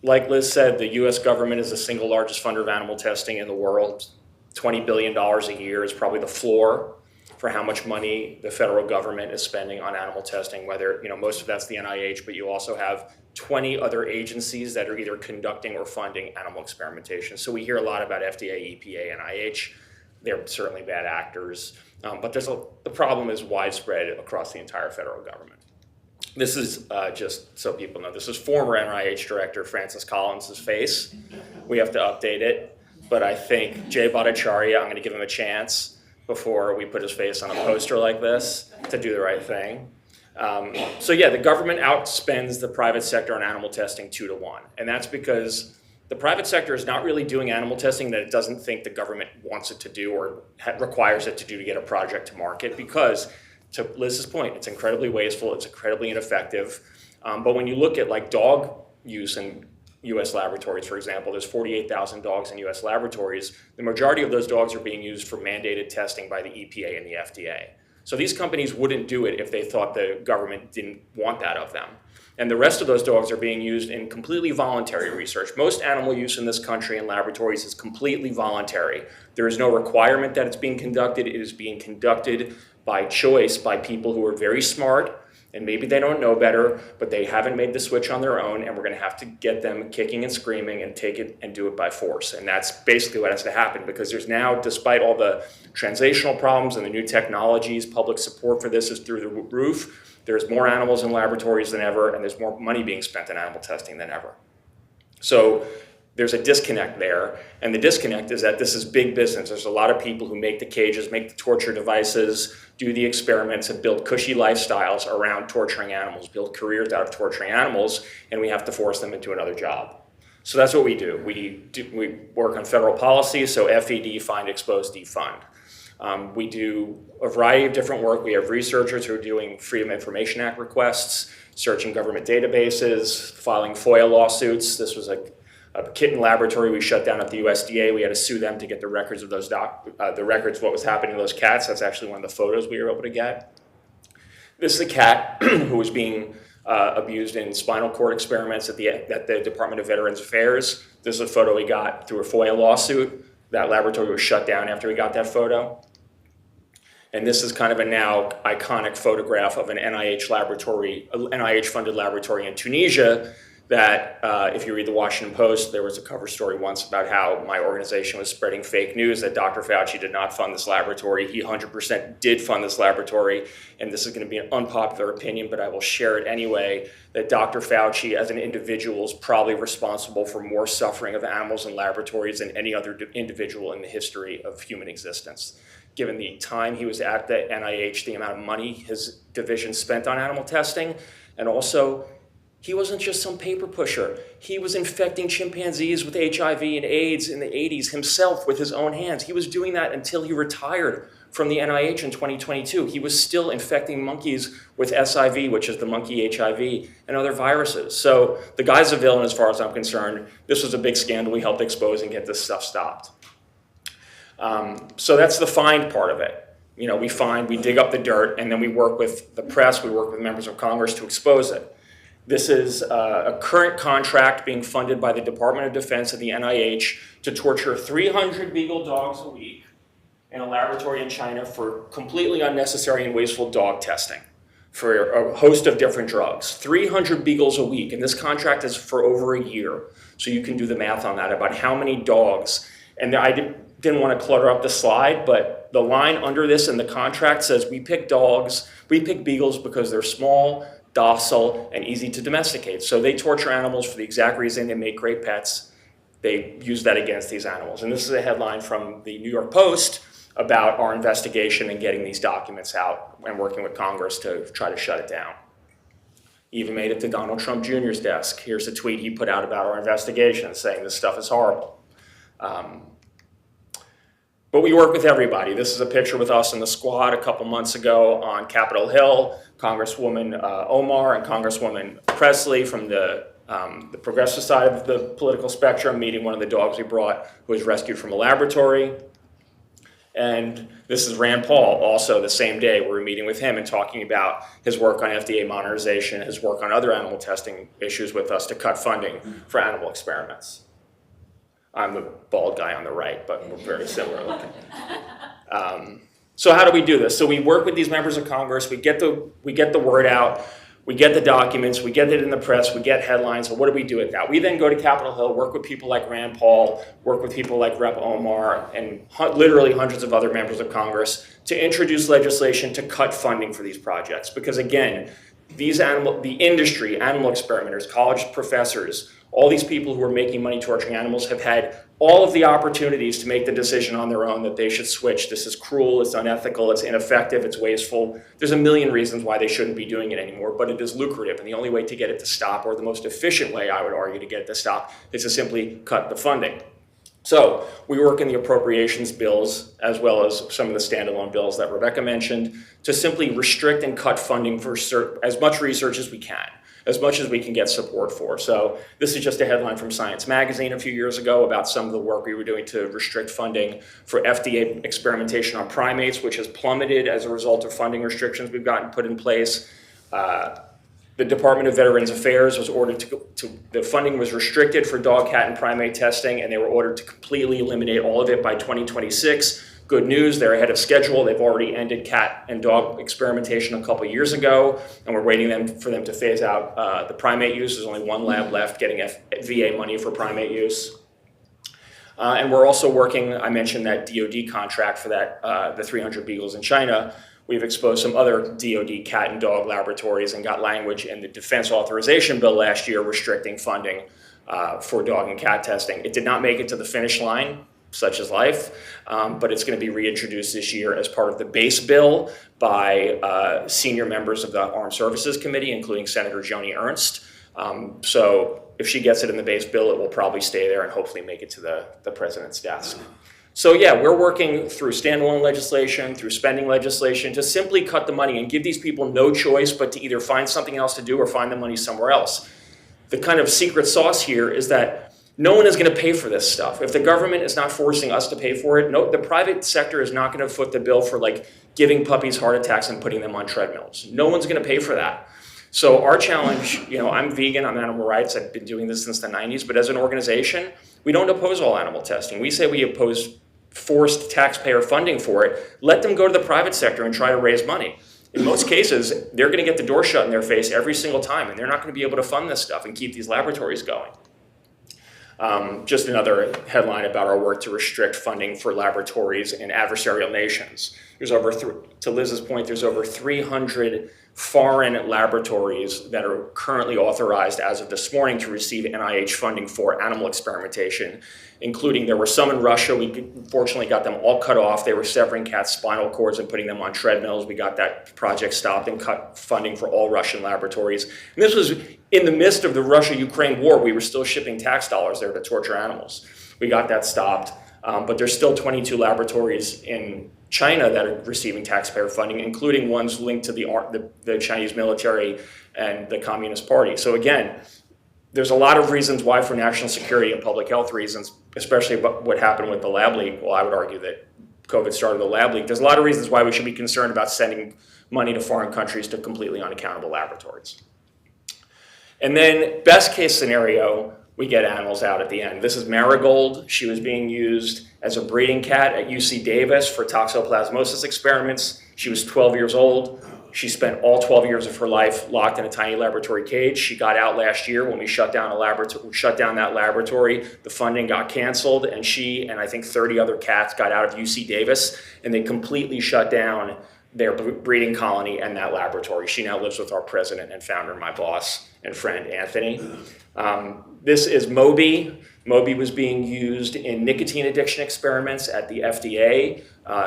Like Liz said, the US government is the single largest funder of animal testing in the world. $20 billion a year is probably the floor for how much money the federal government is spending on animal testing, whether, most of that's the NIH, but you also have 20 other agencies that are either conducting or funding animal experimentation. So we hear a lot about FDA, EPA, NIH. They're certainly bad actors, but the problem is widespread across the entire federal government. This is, just so people know, this is former NIH Director Francis Collins' face. We have to update it, but I think Jay Bhattacharya, I'm gonna give him a chance. before we put his face on a poster like this to do the right thing. So yeah, the government outspends the private sector on animal testing 2 to 1. And that's because the private sector is not really doing animal testing that it doesn't think the government wants it to do or requires it to do to get a project to market, because, to Liz's point, it's incredibly wasteful, it's incredibly ineffective. But when you look at like dog use in US laboratories, for example, there's 48,000 dogs in US laboratories. The majority of those dogs are being used for mandated testing by the EPA and the FDA. So these companies wouldn't do it if they thought the government didn't want that of them. And the rest of those dogs are being used in completely voluntary research. Most animal use in this country in laboratories is completely voluntary. There is no requirement that it's being conducted. It is being conducted by choice by people who are very smart, and maybe they don't know better, but they haven't made the switch on their own, and we're gonna have to get them kicking and screaming and take it and do it by force. And that's basically what has to happen, because there's now, despite all the translational problems and the new technologies, public support for this is through the roof. There's more animals in laboratories than ever, and there's more money being spent on animal testing than ever. So there's a disconnect there, and the disconnect is that this is big business. There's a lot of people who make the cages, make the torture devices, do the experiments, and build cushy lifestyles around torturing animals, build careers out of torturing animals, and we have to force them into another job. So that's what we do. We work on federal policy, so FED, find, expose, defund. We do a variety of different work. We have researchers who are doing Freedom of Information Act requests, searching government databases, filing FOIA lawsuits. This was a kitten laboratory we shut down at the USDA. We had to sue them to get the records of those the records of what was happening to those cats. That's actually one of the photos we were able to get. This is a cat who was being abused in spinal cord experiments at the Department of Veterans Affairs. This is a photo we got through a FOIA lawsuit. That laboratory was shut down after we got that photo. And this is kind of a now iconic photograph of an NIH-funded laboratory in Tunisia that, if you read the Washington Post, there was a cover story once about how my organization was spreading fake news that Dr. Fauci did not fund this laboratory. He 100% did fund this laboratory, and this is going to be an unpopular opinion, but I will share it anyway, that Dr. Fauci as an individual is probably responsible for more suffering of animals in laboratories than any other individual in the history of human existence. Given the time he was at the NIH, the amount of money his division spent on animal testing, and also he wasn't just some paper pusher. He was infecting chimpanzees with HIV and AIDS in the 80s himself with his own hands. He was doing that until he retired from the NIH in 2022. He was still infecting monkeys with SIV, which is the monkey HIV, and other viruses. So the guy's a villain as far as I'm concerned. This was a big scandal we helped expose and get this stuff stopped. So that's the find part of it. You know, we find, we dig up the dirt, and then we work with the press, we work with members of Congress to expose it. This is a current contract being funded by the Department of Defense and the NIH to torture 300 beagle dogs a week in a laboratory in China for completely unnecessary and wasteful dog testing for a host of different drugs. 300 beagles a week, and this contract is for over a year. So you can do the math on that about how many dogs. And I didn't want to clutter up the slide, but the line under this in the contract says we pick beagles because they're small, docile, and easy to domesticate. So they torture animals for the exact reason they make great pets. They use that against these animals. And this is a headline from the New York Post about our investigation and getting these documents out and working with Congress to try to shut it down. Even made it to Donald Trump Jr.'s desk. Here's a tweet he put out about our investigation saying this stuff is horrible. But we work with everybody. This is a picture with us in the squad a couple months ago on Capitol Hill. Congresswoman Omar and Congresswoman Presley from the progressive side of the political spectrum meeting one of the dogs we brought who was rescued from a laboratory. And this is Rand Paul, also the same day. We were meeting with him and talking about his work on FDA modernization, his work on other animal testing issues with us to cut funding for animal experiments. I'm the bald guy on the right, but we're very similar looking. So how do we do this? So we work with these members of Congress, we get the word out, we get the documents, we get it in the press, we get headlines, so what do we do with that? We then go to Capitol Hill, work with people like Rand Paul, work with people like Rep. Omar, and literally hundreds of other members of Congress to introduce legislation to cut funding for these projects. Because again, the industry, animal experimenters, college professors, All these people who are making money torturing animals have had all of the opportunities to make the decision on their own that they should switch. This is cruel, it's unethical, it's ineffective, it's wasteful. There's a million reasons why they shouldn't be doing it anymore, but it is lucrative. And the only way to get it to stop, or the most efficient way, I would argue, to get it to stop, is to simply cut the funding. So we work in the appropriations bills, as well as some of the standalone bills that Rebecca mentioned, to simply restrict and cut funding for as much research as we can, as much as we can get support for. So this is just a headline from Science Magazine a few years ago about some of the work we were doing to restrict funding for FDA experimentation on primates, which has plummeted as a result of funding restrictions we've gotten put in place. The Department of Veterans Affairs was ordered the funding was restricted for dog, cat, and primate testing, and they were ordered to completely eliminate all of it by 2026. Good news, they're ahead of schedule. They've already ended cat and dog experimentation a couple years ago, and we're waiting for them to phase out the primate use. There's only one lab left getting VA money for primate use. And we're also working, I mentioned that DOD contract for that, the 300 beagles in China. We've exposed some other DOD cat and dog laboratories and got language in the Defense Authorization Bill last year restricting funding for dog and cat testing. It did not make it to the finish line, such is life, but it's going to be reintroduced this year as part of the base bill by senior members of the Armed Services Committee, including Senator Joni Ernst. So if she gets it in the base bill, it will probably stay there and hopefully make it to the president's desk. So yeah, we're working through standalone legislation, through spending legislation, to simply cut the money and give these people no choice but to either find something else to do or find the money somewhere else. The kind of secret sauce here is that no one is going to pay for this stuff. If the government is not forcing us to pay for it, no, the private sector is not going to foot the bill for like giving puppies heart attacks and putting them on treadmills. No one's going to pay for that. So our challenge, I'm vegan, I'm animal rights, I've been doing this since the 90s, but as an organization, we don't oppose all animal testing. We say we oppose forced taxpayer funding for it. Let them go to the private sector and try to raise money. In most cases, they're going to get the door shut in their face every single time, and they're not going to be able to fund this stuff and keep these laboratories going. Just another headline about our work to restrict funding for laboratories in adversarial nations. There's to Liz's point, there's over 300 foreign laboratories that are currently authorized as of this morning to receive NIH funding for animal experimentation, including there were some in Russia. We fortunately got them all cut off. They were severing cats' spinal cords and putting them on treadmills. We got that project stopped and cut funding for all Russian laboratories. And this was in the midst of the Russia-Ukraine war. We were still shipping tax dollars there to torture animals. We got that stopped, but there's still 22 laboratories in China that are receiving taxpayer funding, including ones linked to the Chinese military and the Communist Party. So again, there's a lot of reasons why, for national security and public health reasons, especially about what happened with the lab leak. Well, I would argue that COVID started the lab leak. There's a lot of reasons why we should be concerned about sending money to foreign countries to completely unaccountable laboratories. And then, best case scenario, we get animals out at the end. This is Marigold. She was being used as a breeding cat at UC Davis for toxoplasmosis experiments. She was 12 years old. She spent all 12 years of her life locked in a tiny laboratory cage. She got out last year when we shut down that laboratory. The funding got canceled, and she and I think 30 other cats got out of UC Davis, and they completely shut down their breeding colony and that laboratory. She now lives with our president and founder, my boss and friend, Anthony. This is Moby. Moby was being used in nicotine addiction experiments at the FDA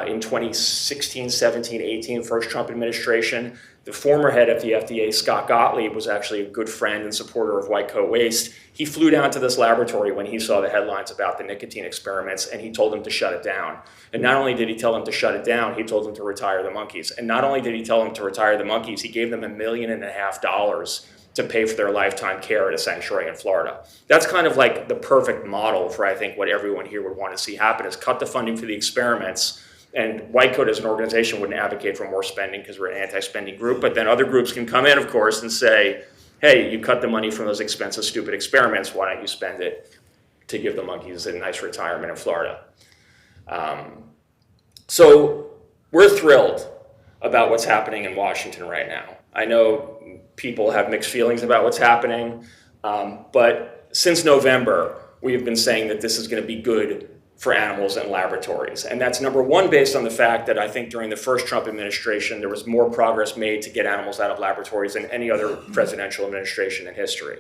in 2016, 17, 18, first Trump administration. The former head of the FDA, Scott Gottlieb, was actually a good friend and supporter of White Coat Waste. He flew down to this laboratory when he saw the headlines about the nicotine experiments, and he told them to shut it down. And not only did he tell them to shut it down, he told them to retire the monkeys. And not only did he tell them to retire the monkeys, he gave them $1.5 million to pay for their lifetime care at a sanctuary in Florida. That's kind of like the perfect model for, I think, what everyone here would want to see happen, is cut the funding for the experiments. And White Coat as an organization wouldn't advocate for more spending because we're an anti-spending group, but then other groups can come in, of course, and say, hey, you cut the money from those expensive, stupid experiments, why don't you spend it to give the monkeys a nice retirement in Florida? So we're thrilled about what's happening in Washington right now. I know people have mixed feelings about what's happening, but since November, we have been saying that this is going to be good for animals in laboratories. And that's number one, based on the fact that I think during the first Trump administration, there was more progress made to get animals out of laboratories than any other presidential administration in history.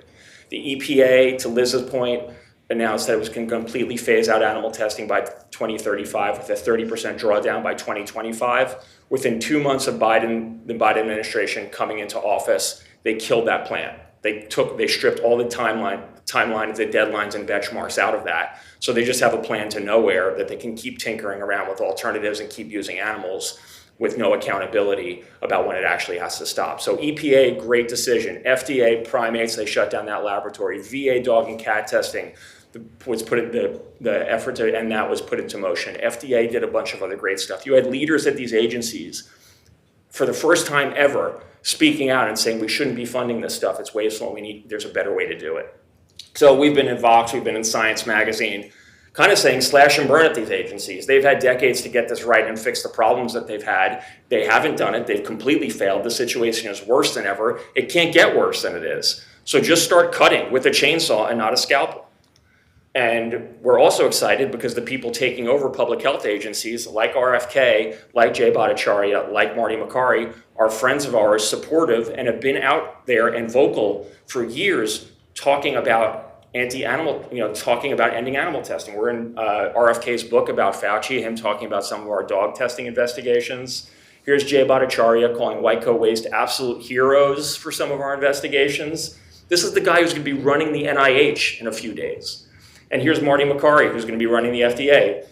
The EPA, to Liz's point, announced that it was going to completely phase out animal testing by 2035 with a 30% drawdown by 2025. Within 2 months of the Biden administration coming into office, they killed that plan. They stripped all the timelines, the deadlines, and benchmarks out of that. So they just have a plan to nowhere that they can keep tinkering around with alternatives and keep using animals with no accountability about when it actually has to stop. So EPA, great decision. FDA, primates, they shut down that laboratory. VA dog and cat testing was the effort to end that was put into motion. FDA did a bunch of other great stuff. You had leaders at these agencies, for the first time ever, speaking out and saying we shouldn't be funding this stuff, it's wasteful, and there's a better way to do it. So we've been in Vox, we've been in Science Magazine, kind of saying slash and burn at these agencies. They've had decades to get this right and fix the problems that they've had. They haven't done it, they've completely failed. The situation is worse than ever. It can't get worse than it is. So just start cutting with a chainsaw and not a scalpel. And we're also excited because the people taking over public health agencies like RFK, like Jay Bhattacharya, like Marty Makary, are friends of ours, supportive, and have been out there and vocal for years talking about talking about ending animal testing. We're in RFK's book about Fauci, him talking about some of our dog testing investigations. Here's Jay Bhattacharya calling white coat waste absolute heroes for some of our investigations. This is the guy who's going to be running the NIH in a few days. And here's Marty Makary, who's going to be running the FDA.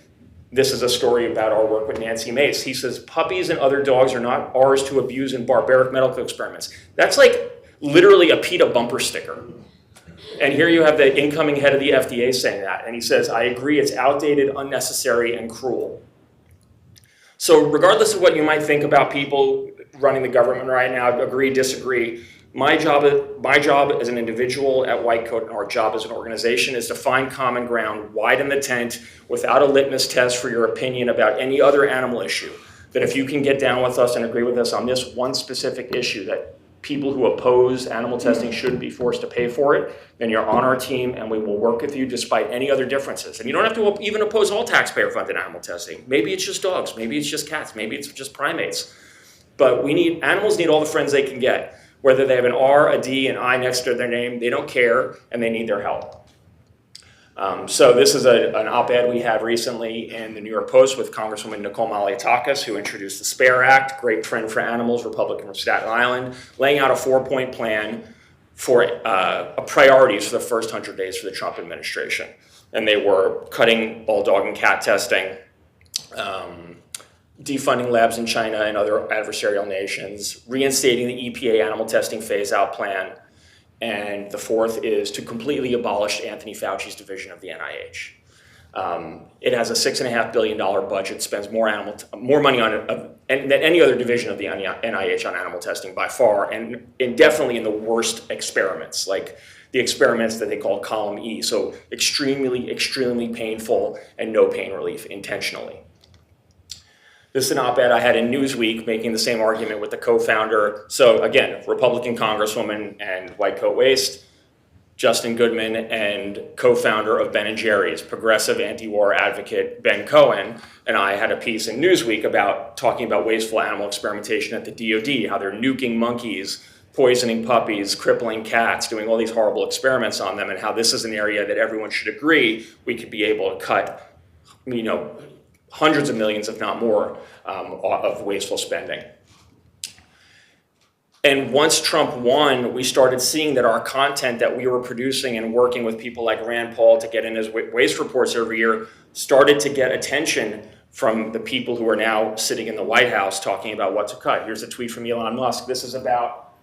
This is a story about our work with Nancy Mace. He says, puppies and other dogs are not ours to abuse in barbaric medical experiments. That's like literally a PETA bumper sticker. And here you have the incoming head of the FDA saying that. And he says, I agree, it's outdated, unnecessary, and cruel. So regardless of what you might think about people running the government right now, agree, disagree, my job as an individual at White Coat, and our job as an organization, is to find common ground, widen the tent, without a litmus test for your opinion about any other animal issue. That if you can get down with us and agree with us on this one specific issue, that people who oppose animal testing shouldn't be forced to pay for it, then you're on our team and we will work with you despite any other differences. And you don't have to even oppose all taxpayer-funded animal testing. Maybe it's just dogs, maybe it's just cats, maybe it's just primates. But animals need all the friends they can get. Whether they have an R, a D, an I next to their name, they don't care, and they need their help. So this is an op-ed we had recently in the New York Post with Congresswoman Nicole Malliotakis, who introduced the SPARE Act, great friend for animals, Republican from Staten Island, laying out a 4-point plan for priorities for the first 100 days for the Trump administration. And they were cutting all dog and cat testing, defunding labs in China and other adversarial nations, reinstating the EPA animal testing phase-out plan, and the fourth is to completely abolish Anthony Fauci's division of the NIH. It has a $6.5 billion budget, spends more money on it than any other division of the NIH on animal testing by far, and definitely in the worst experiments, like the experiments that they call column E, so extremely, extremely painful and no pain relief intentionally. This is an op-ed I had in Newsweek making the same argument with the co-founder. So again, Republican Congresswoman and White Coat Waste, Justin Goodman, and co-founder of Ben & Jerry's, progressive anti-war advocate Ben Cohen, and I had a piece in Newsweek talking about wasteful animal experimentation at the DOD, how they're nuking monkeys, poisoning puppies, crippling cats, doing all these horrible experiments on them, and how this is an area that everyone should agree we could be able to cut, hundreds of millions, if not more, of wasteful spending. And once Trump won, we started seeing that our content that we were producing and working with people like Rand Paul to get in his waste reports every year started to get attention from the people who are now sitting in the White House talking about what to cut. Here's a tweet from Elon Musk. This is about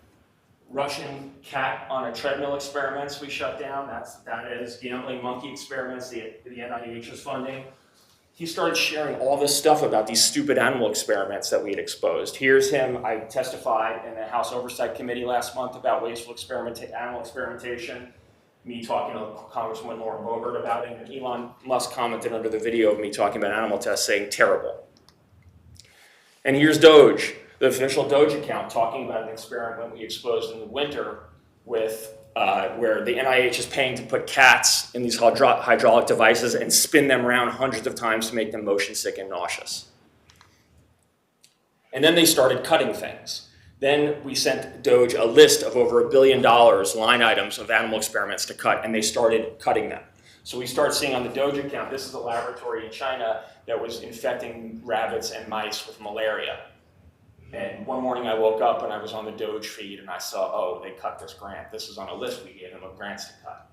Russian cat on a treadmill experiments we shut down. That is gambling monkey experiments the NIH is funding. He started sharing all this stuff about these stupid animal experiments that we had exposed. Here's him. I testified in the House Oversight Committee last month about wasteful animal experimentation. Me talking to Congresswoman Lauren Boebert about it, and Elon Musk commented under the video of me talking about animal tests saying terrible. And here's DOGE, the official DOGE account, talking about an experiment we exposed in the winter with where the NIH is paying to put cats in these hydraulic devices and spin them around hundreds of times to make them motion sick and nauseous. And then they started cutting things. Then we sent DOGE a list of over $1 billion line items of animal experiments to cut, and they started cutting them. So we start seeing on the DOGE account, this is a laboratory in China that was infecting rabbits and mice with malaria. And one morning I woke up and I was on the DOGE feed and I saw, oh, they cut this grant. This is on a list we gave them of grants to cut.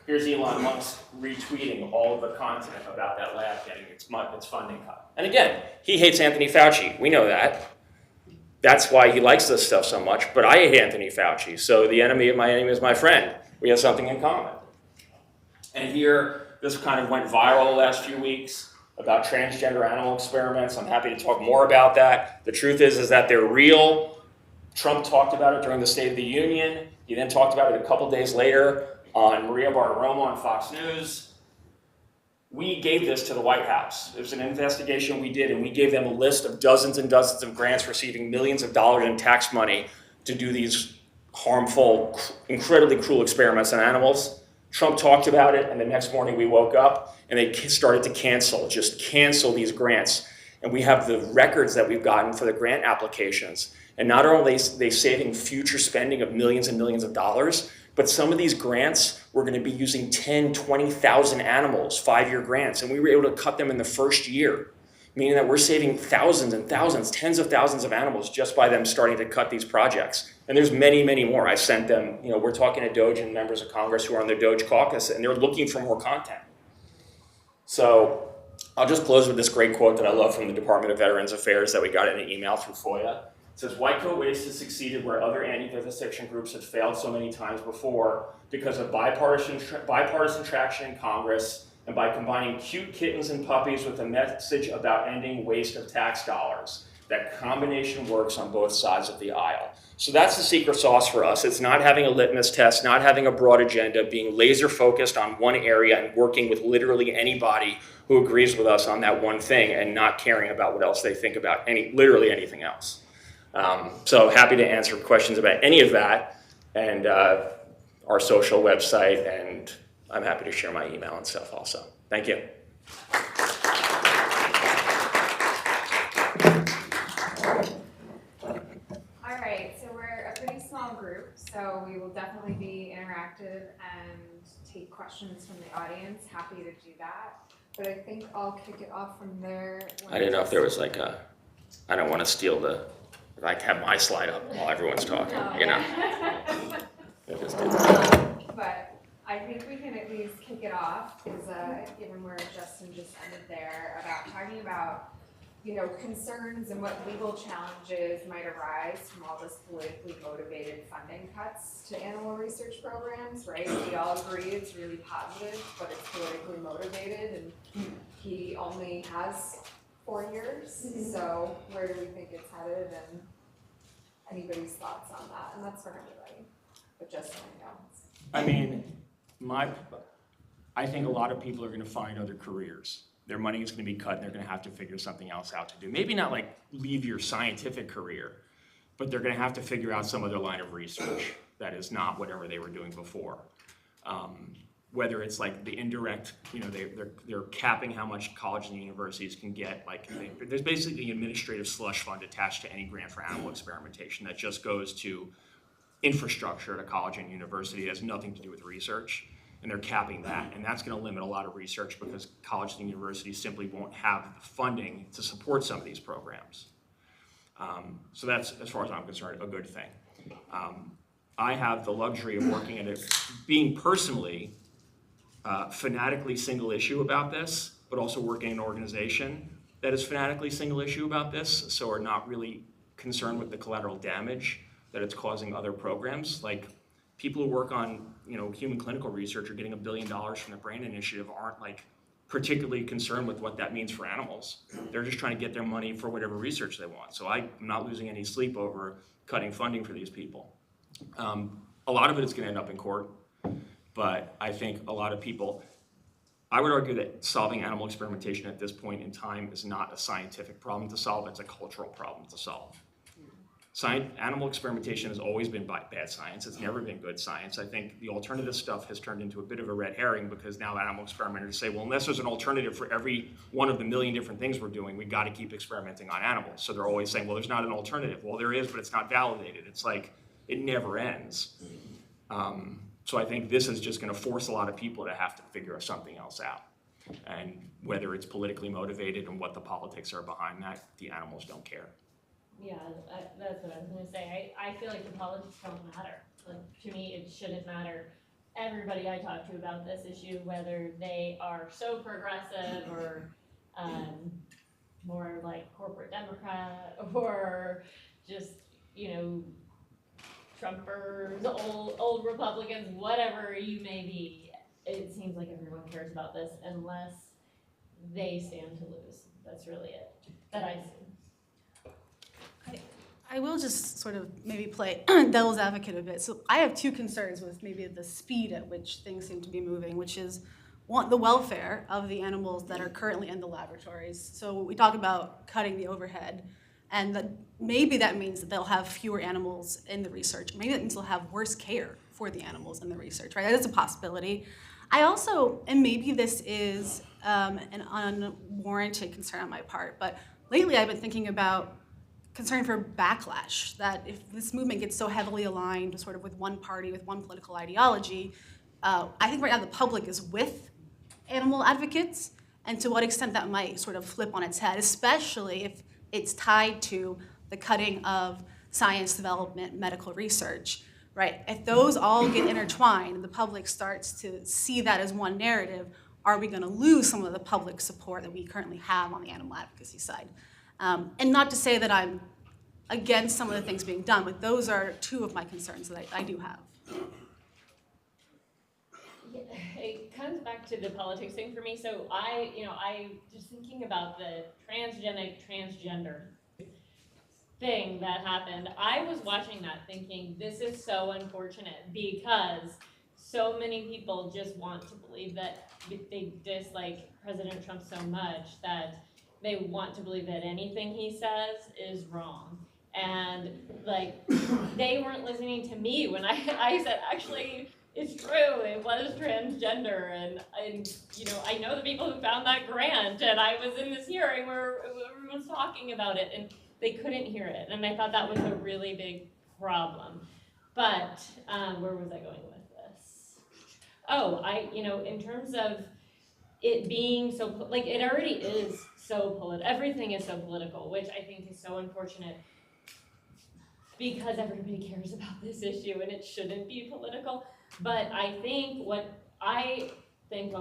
Here's Elon Musk retweeting all of the content about that lab getting its funding cut. And again, he hates Anthony Fauci. We know that. That's why he likes this stuff so much. But I hate Anthony Fauci. So the enemy of my enemy is my friend. We have something in common. And here, this kind of went viral the last few weeks about transgender animal experiments. I'm happy to talk more about that. The truth is that they're real. Trump talked about it during the State of the Union. He then talked about it a couple days later on Maria Bartiromo on Fox News. We gave this to the White House. It was an investigation we did, and we gave them a list of dozens and dozens of grants receiving millions of dollars in tax money to do these harmful, incredibly cruel experiments on animals. Trump talked about it, and the next morning we woke up and they started to just cancel these grants. And we have the records that we've gotten for the grant applications. And not only are they saving future spending of millions and millions of dollars, but some of these grants, we're going to be using 10, 20,000 animals, 5-year grants, and we were able to cut them in the first year, meaning that we're saving thousands and thousands, tens of thousands of animals just by them starting to cut these projects. And there's many, many more. I sent them, we're talking to DOGE and members of Congress who are on the DOGE caucus, and they're looking for more content. So I'll just close with this great quote that I love from the Department of Veterans Affairs that we got in an email through FOIA. It says, White Coat Waste has succeeded where other anti-vivisection groups have failed so many times before because of bipartisan traction in Congress and by combining cute kittens and puppies with a message about ending waste of tax dollars. That combination works on both sides of the aisle. So that's the secret sauce for us. It's not having a litmus test, not having a broad agenda, being laser focused on one area and working with literally anybody who agrees with us on that one thing and not caring about what else they think about literally anything else. So happy to answer questions about any of that and our social website, and I'm happy to share my email and stuff also. Thank you. All right, so we're a pretty small group, so we will definitely be interactive and take questions from the audience. Happy to do that. But I think I'll kick it off from there. I didn't know if there was I don't want to steal have my slide up while everyone's talking, But I think we can at least kick it off, because given where Justin just ended there, about talking about, concerns and what legal challenges might arise from all this politically motivated funding cuts to animal research programs, right? We all agree it's really positive, but it's politically motivated, and he only has 4 years, so where do we think it's headed, and anybody's thoughts on that? And that's for anybody, but just so you know. I mean, I think a lot of people are going to find other careers. Their money is going to be cut, and they're going to have to figure something else out to do. Maybe not leave your scientific career, but they're going to have to figure out some other line of research that is not whatever they were doing before. Whether it's the indirect, they're capping how much colleges and universities can get. There's basically an administrative slush fund attached to any grant for animal experimentation that just goes to infrastructure at a college and university. It has nothing to do with research, and they're capping that. And that's going to limit a lot of research because colleges and universities simply won't have the funding to support some of these programs. So that's, as far as I'm concerned, a good thing. I have the luxury of working at being personally fanatically single issue about this, but also working in an organization that is fanatically single issue about this, so are not really concerned with the collateral damage that it's causing other programs. People who work on human clinical research are getting $1 billion from the Brain Initiative aren't particularly concerned with what that means for animals. They're just trying to get their money for whatever research they want. So I'm not losing any sleep over cutting funding for these people. A lot of it is going to end up in court, but I think a lot of people, I would argue that solving animal experimentation at this point in time is not a scientific problem to solve, it's a cultural problem to solve. Animal experimentation has always been bad science. It's never been good science. I think the alternative stuff has turned into a bit of a red herring because now animal experimenters say, well, unless there's an alternative for every one of the million different things we're doing, we got to keep experimenting on animals. So they're always saying, well, there's not an alternative. Well, there is, but it's not validated. It's like, it never ends. So I think this is just going to force a lot of people to have to figure something else out. And whether it's politically motivated and what the politics are behind that, the animals don't care. Yeah, that's what I was gonna say. I feel like the politics don't matter. Like, to me, it shouldn't matter. Everybody I talk to about this issue, whether they are so progressive or more like corporate Democrat or just, Trumpers, old Republicans, whatever you may be, it seems like everyone cares about this unless they stand to lose. That's really it that I see. I will just sort of maybe play devil's advocate a bit. So I have two concerns with maybe the speed at which things seem to be moving, which is one, the welfare of the animals that are currently in the laboratories. So we talk about cutting the overhead, and maybe that means that they'll have fewer animals in the research. Maybe that means they'll have worse care for the animals in the research, right? That is a possibility. I also, and maybe this is an unwarranted concern on my part, but lately I've been thinking about concern for backlash, that if this movement gets so heavily aligned sort of with one party, with one political ideology, I think right now the public is with animal advocates, and to what extent that might sort of flip on its head, especially if it's tied to the cutting of science development, medical research, right? If those all get intertwined and the public starts to see that as one narrative, are we gonna lose some of the public support that we currently have on the animal advocacy side? And not to say that I'm against some of the things being done, but those are two of my concerns that I do have. It comes back to the politics thing for me. So I just thinking about the transgender thing that happened. I was watching that thinking, this is so unfortunate because so many people just want to believe that they dislike President Trump so much that they want to believe that anything he says is wrong. And like, they weren't listening to me when I said, actually, it's true, it was transgender. And I know the people who found that grant, and I was in this hearing where everyone was talking about it, and they couldn't hear it. And I thought that was a really big problem. But where was I going with this? Oh, in terms of it being so, like, it already is so political. Everything is so political, which I think is so unfortunate because everybody cares about this issue and it shouldn't be political. But I think what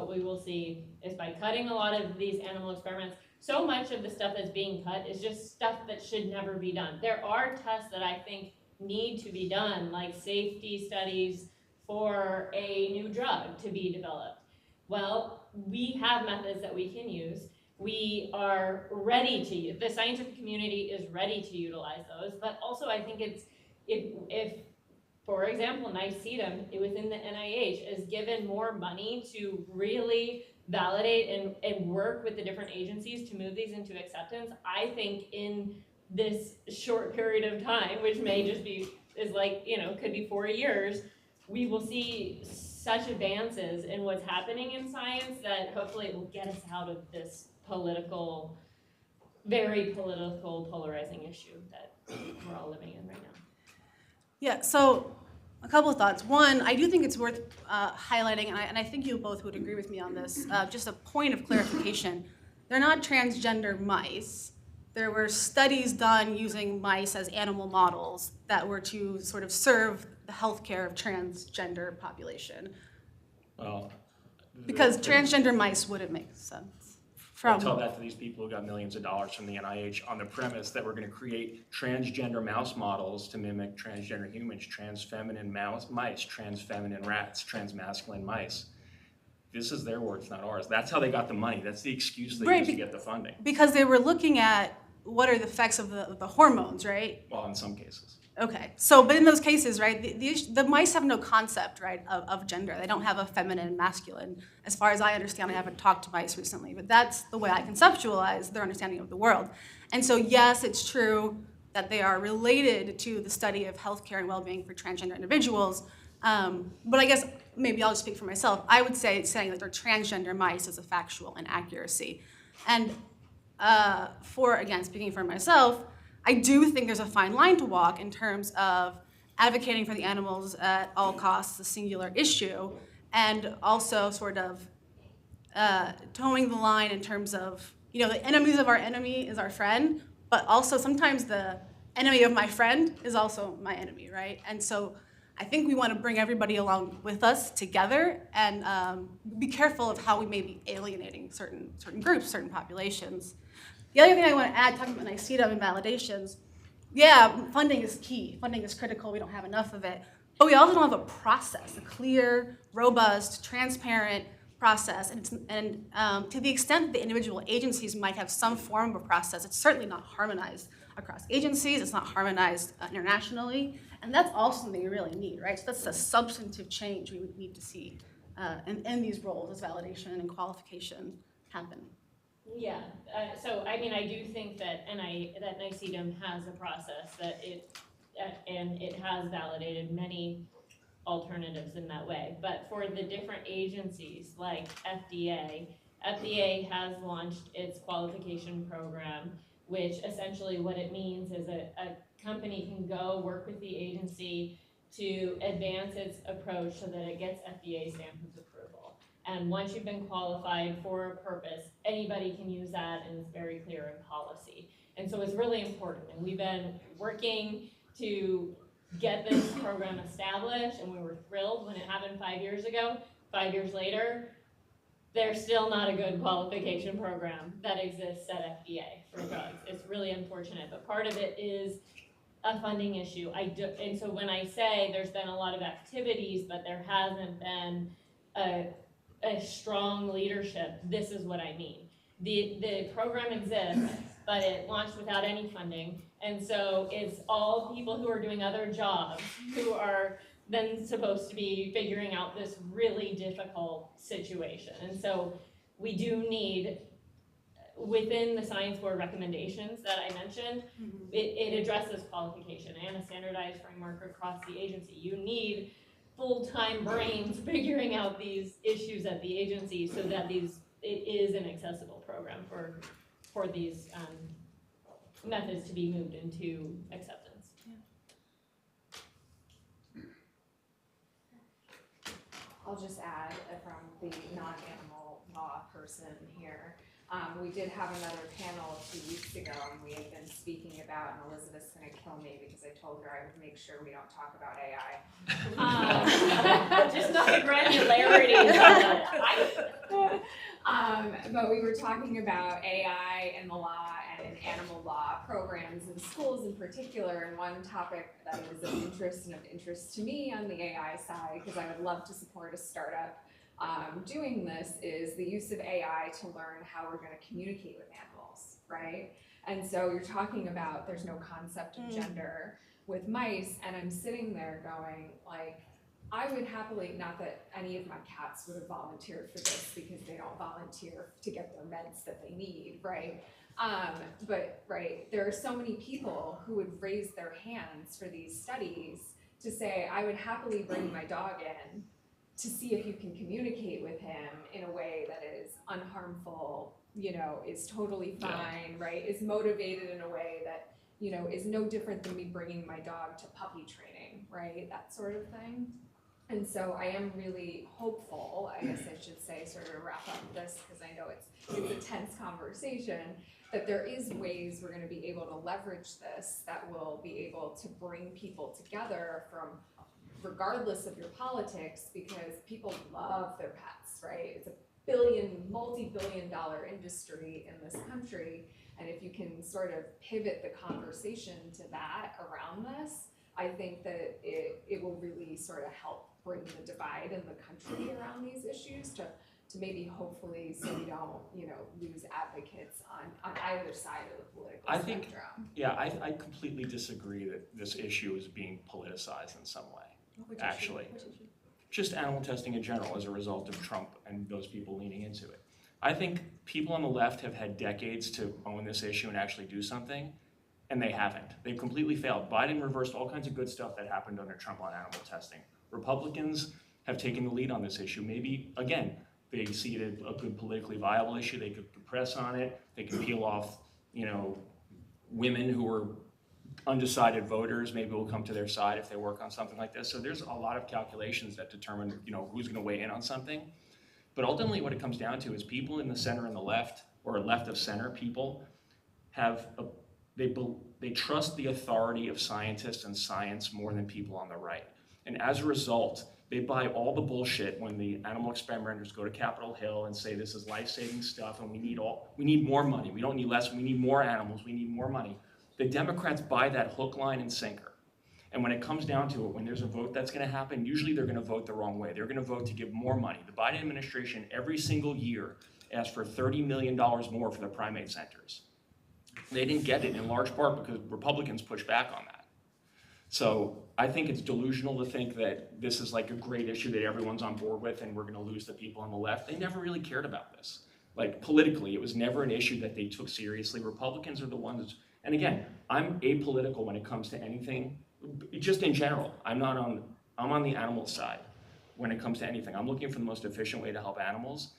we will see is by cutting a lot of these animal experiments, so much of the stuff that's being cut is just stuff that should never be done. There are tests that I think need to be done, like safety studies for a new drug to be developed. Well, we have methods that we can use. We are ready to use, the scientific community is ready to utilize those, but also I think if for example, NICEDM within the NIH is given more money to really validate and work with the different agencies to move these into acceptance, I think in this short period of time, which may just be, could be 4 years, we will see such advances in what's happening in science that hopefully it will get us out of this very political, polarizing issue that we're all living in right now. Yeah, so a couple of thoughts. One, I do think it's worth highlighting, and I think you both would agree with me on this, just a point of clarification. They're not transgender mice. There were studies done using mice as animal models that were to sort of serve the healthcare of transgender population. Well, because transgender mice wouldn't make sense. Tell that to these people who got millions of dollars from the NIH on the premise that we're going to create transgender mouse models to mimic transgender humans, transfeminine mice, transfeminine rats, transmasculine mice. This is their words, not ours. That's how they got the money. That's the excuse they used to get the funding. Because they were looking at what are the effects of the hormones, right? Well, in some cases. Okay, so, but in those cases, right, the mice have no concept, right, of gender. They don't have a feminine and masculine. As far as I understand, I haven't talked to mice recently, but that's the way I conceptualize their understanding of the world. And so, yes, it's true, that they are related to the study of healthcare and well-being for transgender individuals. But I guess maybe I'll just speak for myself. I would say saying that they're transgender mice is a factual inaccuracy. And again, speaking for myself, I do think there's a fine line to walk in terms of advocating for the animals at all costs, a singular issue, and also sort of towing the line in terms of, the enemies of our enemy is our friend, but also sometimes the enemy of my friend is also my enemy, right? And so I think we want to bring everybody along with us together and be careful of how we may be alienating certain groups, certain populations. The other thing I want to add, talking about NICETA and validations, yeah, funding is key. Funding is critical. We don't have enough of it. But we also don't have a process, a clear, robust, transparent process. And to the extent that the individual agencies might have some form of a process, it's certainly not harmonized across agencies. It's not harmonized internationally. And that's also something we really need, right? So that's a substantive change we would need to see in these roles as validation and qualification happen. Yeah, so I mean, I do think that that NICETA has a process and it has validated many alternatives in that way. But for the different agencies like FDA has launched its qualification program, which essentially what it means is a company can go work with the agency to advance its approach so that it gets FDA stamp of approval. And once you've been qualified for a purpose, anybody can use that, and it's very clear in policy. And so it's really important, and we've been working to get this program established, and we were thrilled when it happened 5 years ago. 5 years later, there's still not a good qualification program that exists at FDA for drugs. It's really unfortunate, but part of it is a funding issue. And so when I say there's been a lot of activities, but there hasn't been a strong leadership, this is what I mean. The program exists, but it launched without any funding, and so it's all people who are doing other jobs who are then supposed to be figuring out this really difficult situation. And so we do need, within the Science Board recommendations that I mentioned, it addresses qualification and a standardized framework across the agency. You need full-time brains figuring out these issues at the agency so that it is an accessible program for these methods to be moved into acceptance. I'll just add from the non-animal law person here. We did have another panel 2 weeks ago, and we had been speaking about, and Elizabeth's going to kill me because I told her I would make sure we don't talk about AI. Just not the granularity. But we were talking about AI and the law and animal law programs in schools in particular, and one topic that is of interest to me on the AI side, because I would love to support a startup doing this, is the use of AI to learn how we're going to communicate with animals, right? And so you're talking about there's no concept of gender with mice, and I'm sitting there going, like, I would happily, not that any of my cats would have volunteered for this because they don't volunteer to get their meds that they need, right? But there are so many people who would raise their hands for these studies to say, I would happily bring my dog in to see if you can communicate with him in a way that is unharmful, is totally fine, right? Is motivated in a way that, is no different than me bringing my dog to puppy training, right? That sort of thing. And so I am really hopeful, I guess I should say, sort of wrap up this, because I know it's a tense conversation, that there is ways we're going to be able to leverage this that will be able to bring people together from regardless of your politics, because people love their pets, right? It's a multi-billion-dollar industry in this country, and if you can sort of pivot the conversation to that around this, I think that it will really sort of help bring the divide in the country around these issues to maybe hopefully so we don't, lose advocates on either side of the political spectrum. Yeah, I completely disagree that this issue is being politicized in some way, actually. Just animal testing in general as a result of Trump and those people leaning into it. I think people on the left have had decades to own this issue and actually do something. and they haven't. They've completely failed. Biden reversed all kinds of good stuff that happened under Trump on animal testing. Republicans have taken the lead on this issue. Maybe, again, they see it as a good politically viable issue. They could press on it. They can peel off, women who are undecided voters. Maybe will come to their side if they work on something like this. So there's a lot of calculations that determine, who's going to weigh in on something. But ultimately, what it comes down to is people in the center and the left, or left of center people, they trust the authority of scientists and science more than people on the right. And as a result, they buy all the bullshit when the animal experimenters go to Capitol Hill and say this is life-saving stuff and we need more money. We don't need less, we need more animals, we need more money. The Democrats buy that hook, line, and sinker. And when it comes down to it, when there's a vote that's going to happen, usually they're going to vote the wrong way. They're going to vote to give more money. The Biden administration every single year asked for $30 million more for the primate centers. They didn't get it in large part because Republicans pushed back on that. So I think it's delusional to think that this is like a great issue that everyone's on board with and we're going to lose the people on the left. They never really cared about this. Like politically, it was never an issue that they took seriously. Republicans are the ones, and again, I'm apolitical when it comes to anything, just in general. I'm on the animal side when it comes to anything. I'm looking for the most efficient way to help animals,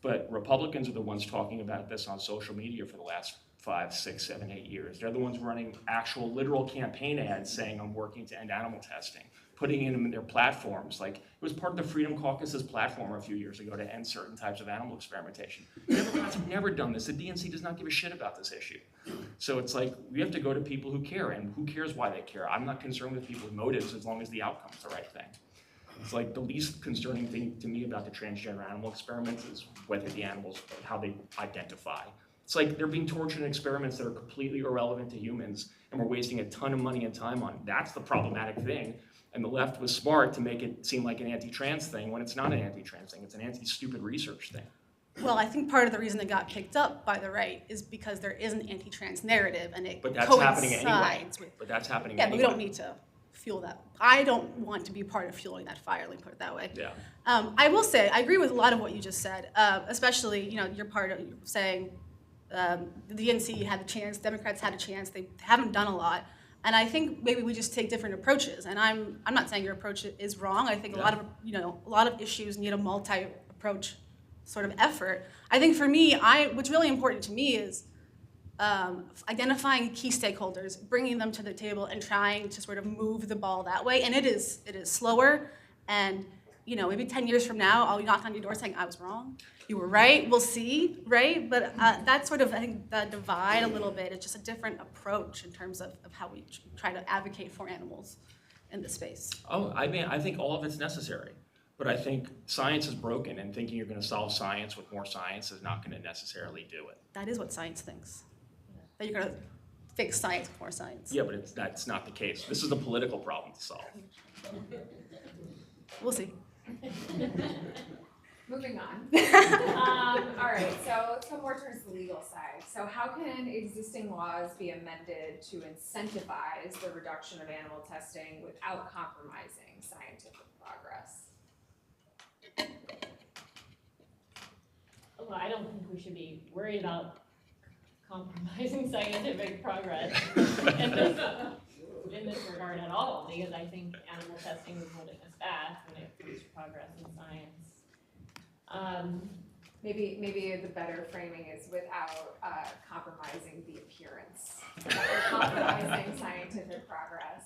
but Republicans are the ones talking about this on social media for the last 5, 6, 7, 8 years. They're the ones running actual literal campaign ads saying I'm working to end animal testing, putting in their platforms. Like it was part of the Freedom Caucus's platform a few years ago to end certain types of animal experimentation. Democrats have never done this. The DNC does not give a shit about this issue. So it's like we have to go to people who care, and who cares why they care. I'm not concerned with people's motives as long as the outcome's the right thing. It's like the least concerning thing to me about the transgender animal experiments is whether the animals, how they identify. It's like they're being tortured in experiments that are completely irrelevant to humans, and we're wasting a ton of money and time on. That's the problematic thing. And the left was smart to make it seem like an anti-trans thing when it's not an anti-trans thing. It's an anti-stupid research thing. Well, I think part of the reason it got picked up by the right is because there is an anti-trans narrative, and it But that's coincides happening anyway. with. But that's happening Yeah, anyway. but we don't need to fuel that. I don't want to be part of fueling that fire, let me put it that way. Yeah. I will say, I agree with a lot of what you just said, especially, your part of saying the DNC had a chance, Democrats had a chance, they haven't done a lot. And I think maybe we just take different approaches. And I'm not saying your approach is wrong. I think a lot of issues need a multi-approach sort of effort. I think for me, what's really important to me is identifying key stakeholders, bringing them to the table, and trying to sort of move the ball that way. And it is slower. And maybe 10 years from now, I'll knock on your door saying I was wrong. You were right. We'll see, right? But that's sort of, I think, the divide a little bit. It's just a different approach in terms of how we try to advocate for animals in this space. Oh, I mean, I think all of it's necessary. But I think science is broken, and thinking you're going to solve science with more science is not going to necessarily do it. That is what science thinks. That you're going to fix science with more science. Yeah, but that's not the case. This is a political problem to solve. We'll see. Moving on. All right, so let's come more towards the legal side. So how can existing laws be amended to incentivize the reduction of animal testing without compromising scientific progress? Well, I don't think we should be worried about compromising scientific progress in this regard at all, because I think animal testing is holding us back when it comes to progress in science. Maybe the better framing is without compromising the appearance, or compromising scientific progress.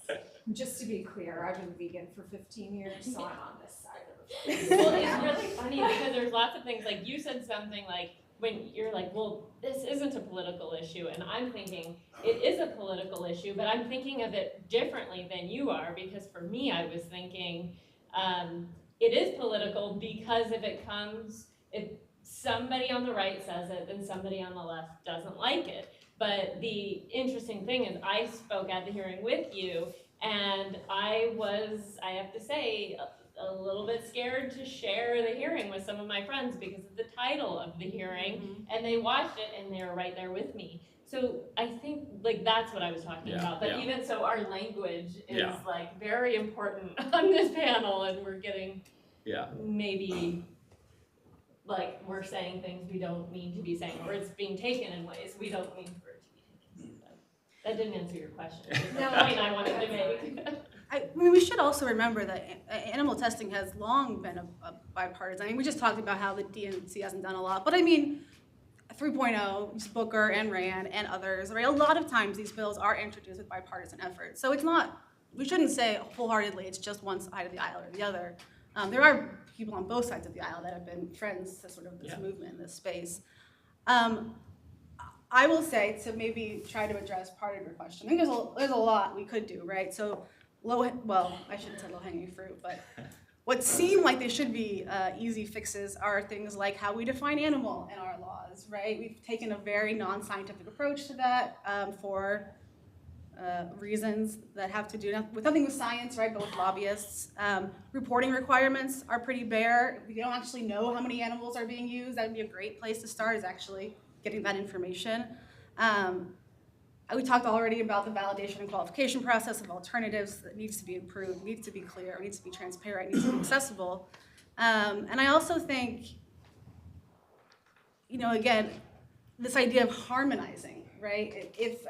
Just to be clear, I've been vegan for 15 years, so I'm on this side of the fence. Well, it's really funny because there's lots of things, like you said something like, when you're like, well, this isn't a political issue, and I'm thinking it is a political issue, but I'm thinking of it differently than you are, because for me, I was thinking it is political because if somebody on the right says it, then somebody on the left doesn't like it. But the interesting thing is I spoke at the hearing with you, and I have to say, a little bit scared to share the hearing with some of my friends because of the title of the hearing, and they watched it and they were right there with me. So I think that's what I was talking about. But even so, our language is very important on this panel, and we're getting maybe we're saying things we don't mean to be saying, or it's being taken in ways we don't mean for it to be taken. That didn't answer your question. No. The point I wanted to make. I mean, we should also remember that animal testing has long been a bipartisan. I mean, we just talked about how the DNC hasn't done a lot, but I mean, 3.0, Booker and Rand and others, right? A lot of times these bills are introduced with bipartisan efforts. So it's not, we shouldn't say wholeheartedly it's just one side of the aisle or the other. There are people on both sides of the aisle that have been friends to sort of this movement in this space. I will say, to maybe try to address part of your question, I think there's a lot we could do, right? So well, I shouldn't say low-hanging fruit, but what seem like they should be easy fixes are things like how we define animal in our laws, right? We've taken a very non-scientific approach to that for reasons that have to do with nothing with science, right, but with lobbyists. Reporting requirements are pretty bare. We don't actually know how many animals are being used. That would be a great place to start, is actually getting that information. We talked already about the validation and qualification process of alternatives that needs to be improved, needs to be clear, needs to be transparent, needs to be accessible. And I also think, again, this idea of harmonizing, right? If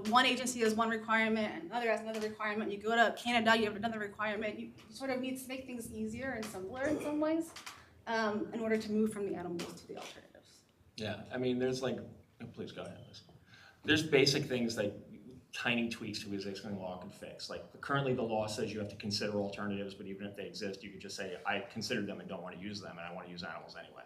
one agency has one requirement and another has another requirement, you go to Canada, you have another requirement, you sort of need to make things easier and simpler in some ways in order to move from the animals to the alternatives. Yeah, I mean, there's please go ahead, Liz. There's basic things like tiny tweaks to existing law can fix. Like currently the law says you have to consider alternatives, but even if they exist, you could just say, I considered them and don't want to use them, and I want to use animals anyway.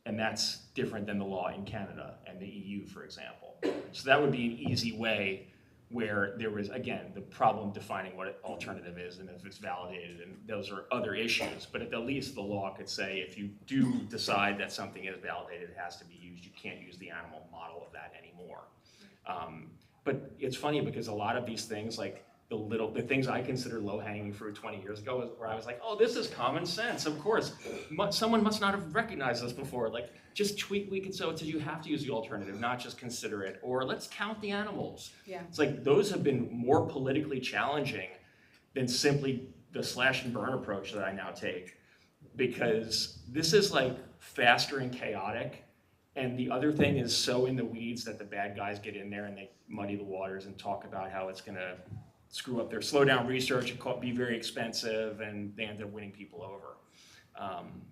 And that's different than the law in Canada and the EU, for example. So that would be an easy way where there was, again, the problem defining what an alternative is and if it's validated, and those are other issues. But at the least, the law could say if you do decide that something is validated, it has to be used. You can't use the animal model of that anymore. But it's funny because a lot of these things, like the things I considered low-hanging fruit 20 years ago, where I was like, oh, this is common sense. Of course, someone must not have recognized this before. Like, just tweak it so you have to use the alternative, not just consider it. Or let's count the animals. Yeah. It's like those have been more politically challenging than simply the slash and burn approach that I now take, because this is like faster and chaotic. And the other thing is so in the weeds that the bad guys get in there and they muddy the waters and talk about how it's going to slow down research and be very expensive, and they end up winning people over.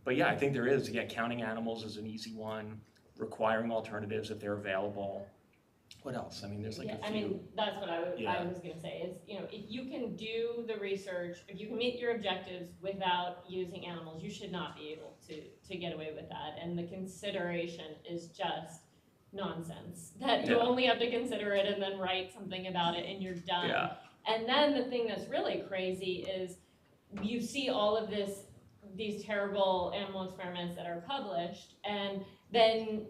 But yeah, I think there is. Counting animals is an easy one. Requiring alternatives if they're available. What else? I mean, there's like a few. I mean, that's what I was going to say is, if you can do the research, if you can meet your objectives without using animals, you should not be able to get away with that. And the consideration is just nonsense. That you only have to consider it and then write something about it and you're done. Yeah. And then the thing that's really crazy is you see all of these terrible animal experiments that are published, and then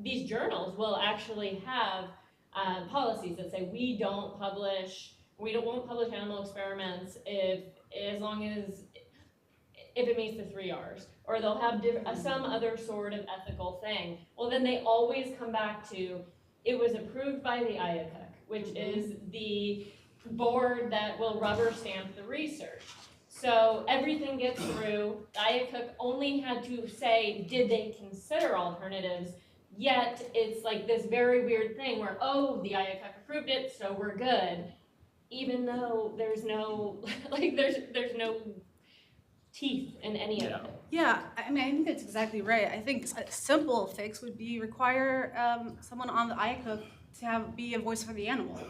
these journals will actually have policies that say we won't publish animal experiments if it meets the 3 R's, or they'll have some other sort of ethical thing. Well, then they always come back to it was approved by the IACUC, which is the board that will rubber stamp the research. So everything gets through. The IACUC only had to say, did they consider alternatives? Yet it's like this very weird thing where, oh, the IACUC approved it, so we're good. Even though there's no, there's no teeth in any of it. Yeah, I mean, I think that's exactly right. I think a simple fix would be require someone on the IACUC to be a voice for the animal,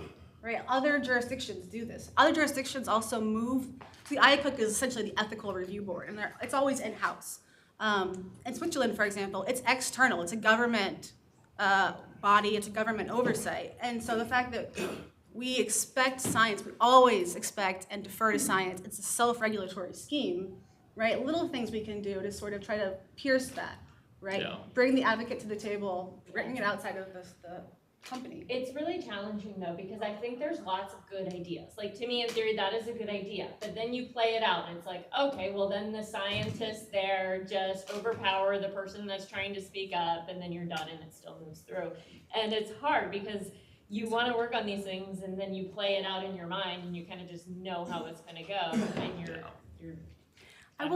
right? Other jurisdictions do this. Other jurisdictions also move. The IACUC is essentially the ethical review board, and it's always in-house. In Switzerland, for example, it's external. It's a government body. It's a government oversight. And so the fact that we expect science, we always expect and defer to science. It's a self-regulatory scheme, right? Little things we can do to sort of try to pierce that, right? Yeah. Bring the advocate to the table, bring it outside of the company. It's really challenging though, because I think there's lots of good ideas. Like, to me in theory, that is a good idea, but then you play it out and it's like, okay, well then the scientists there just overpower the person that's trying to speak up, and then you're done and it still moves through. And it's hard because you want to work on these things and then you play it out in your mind and you kind of just know how it's going to go, and you're I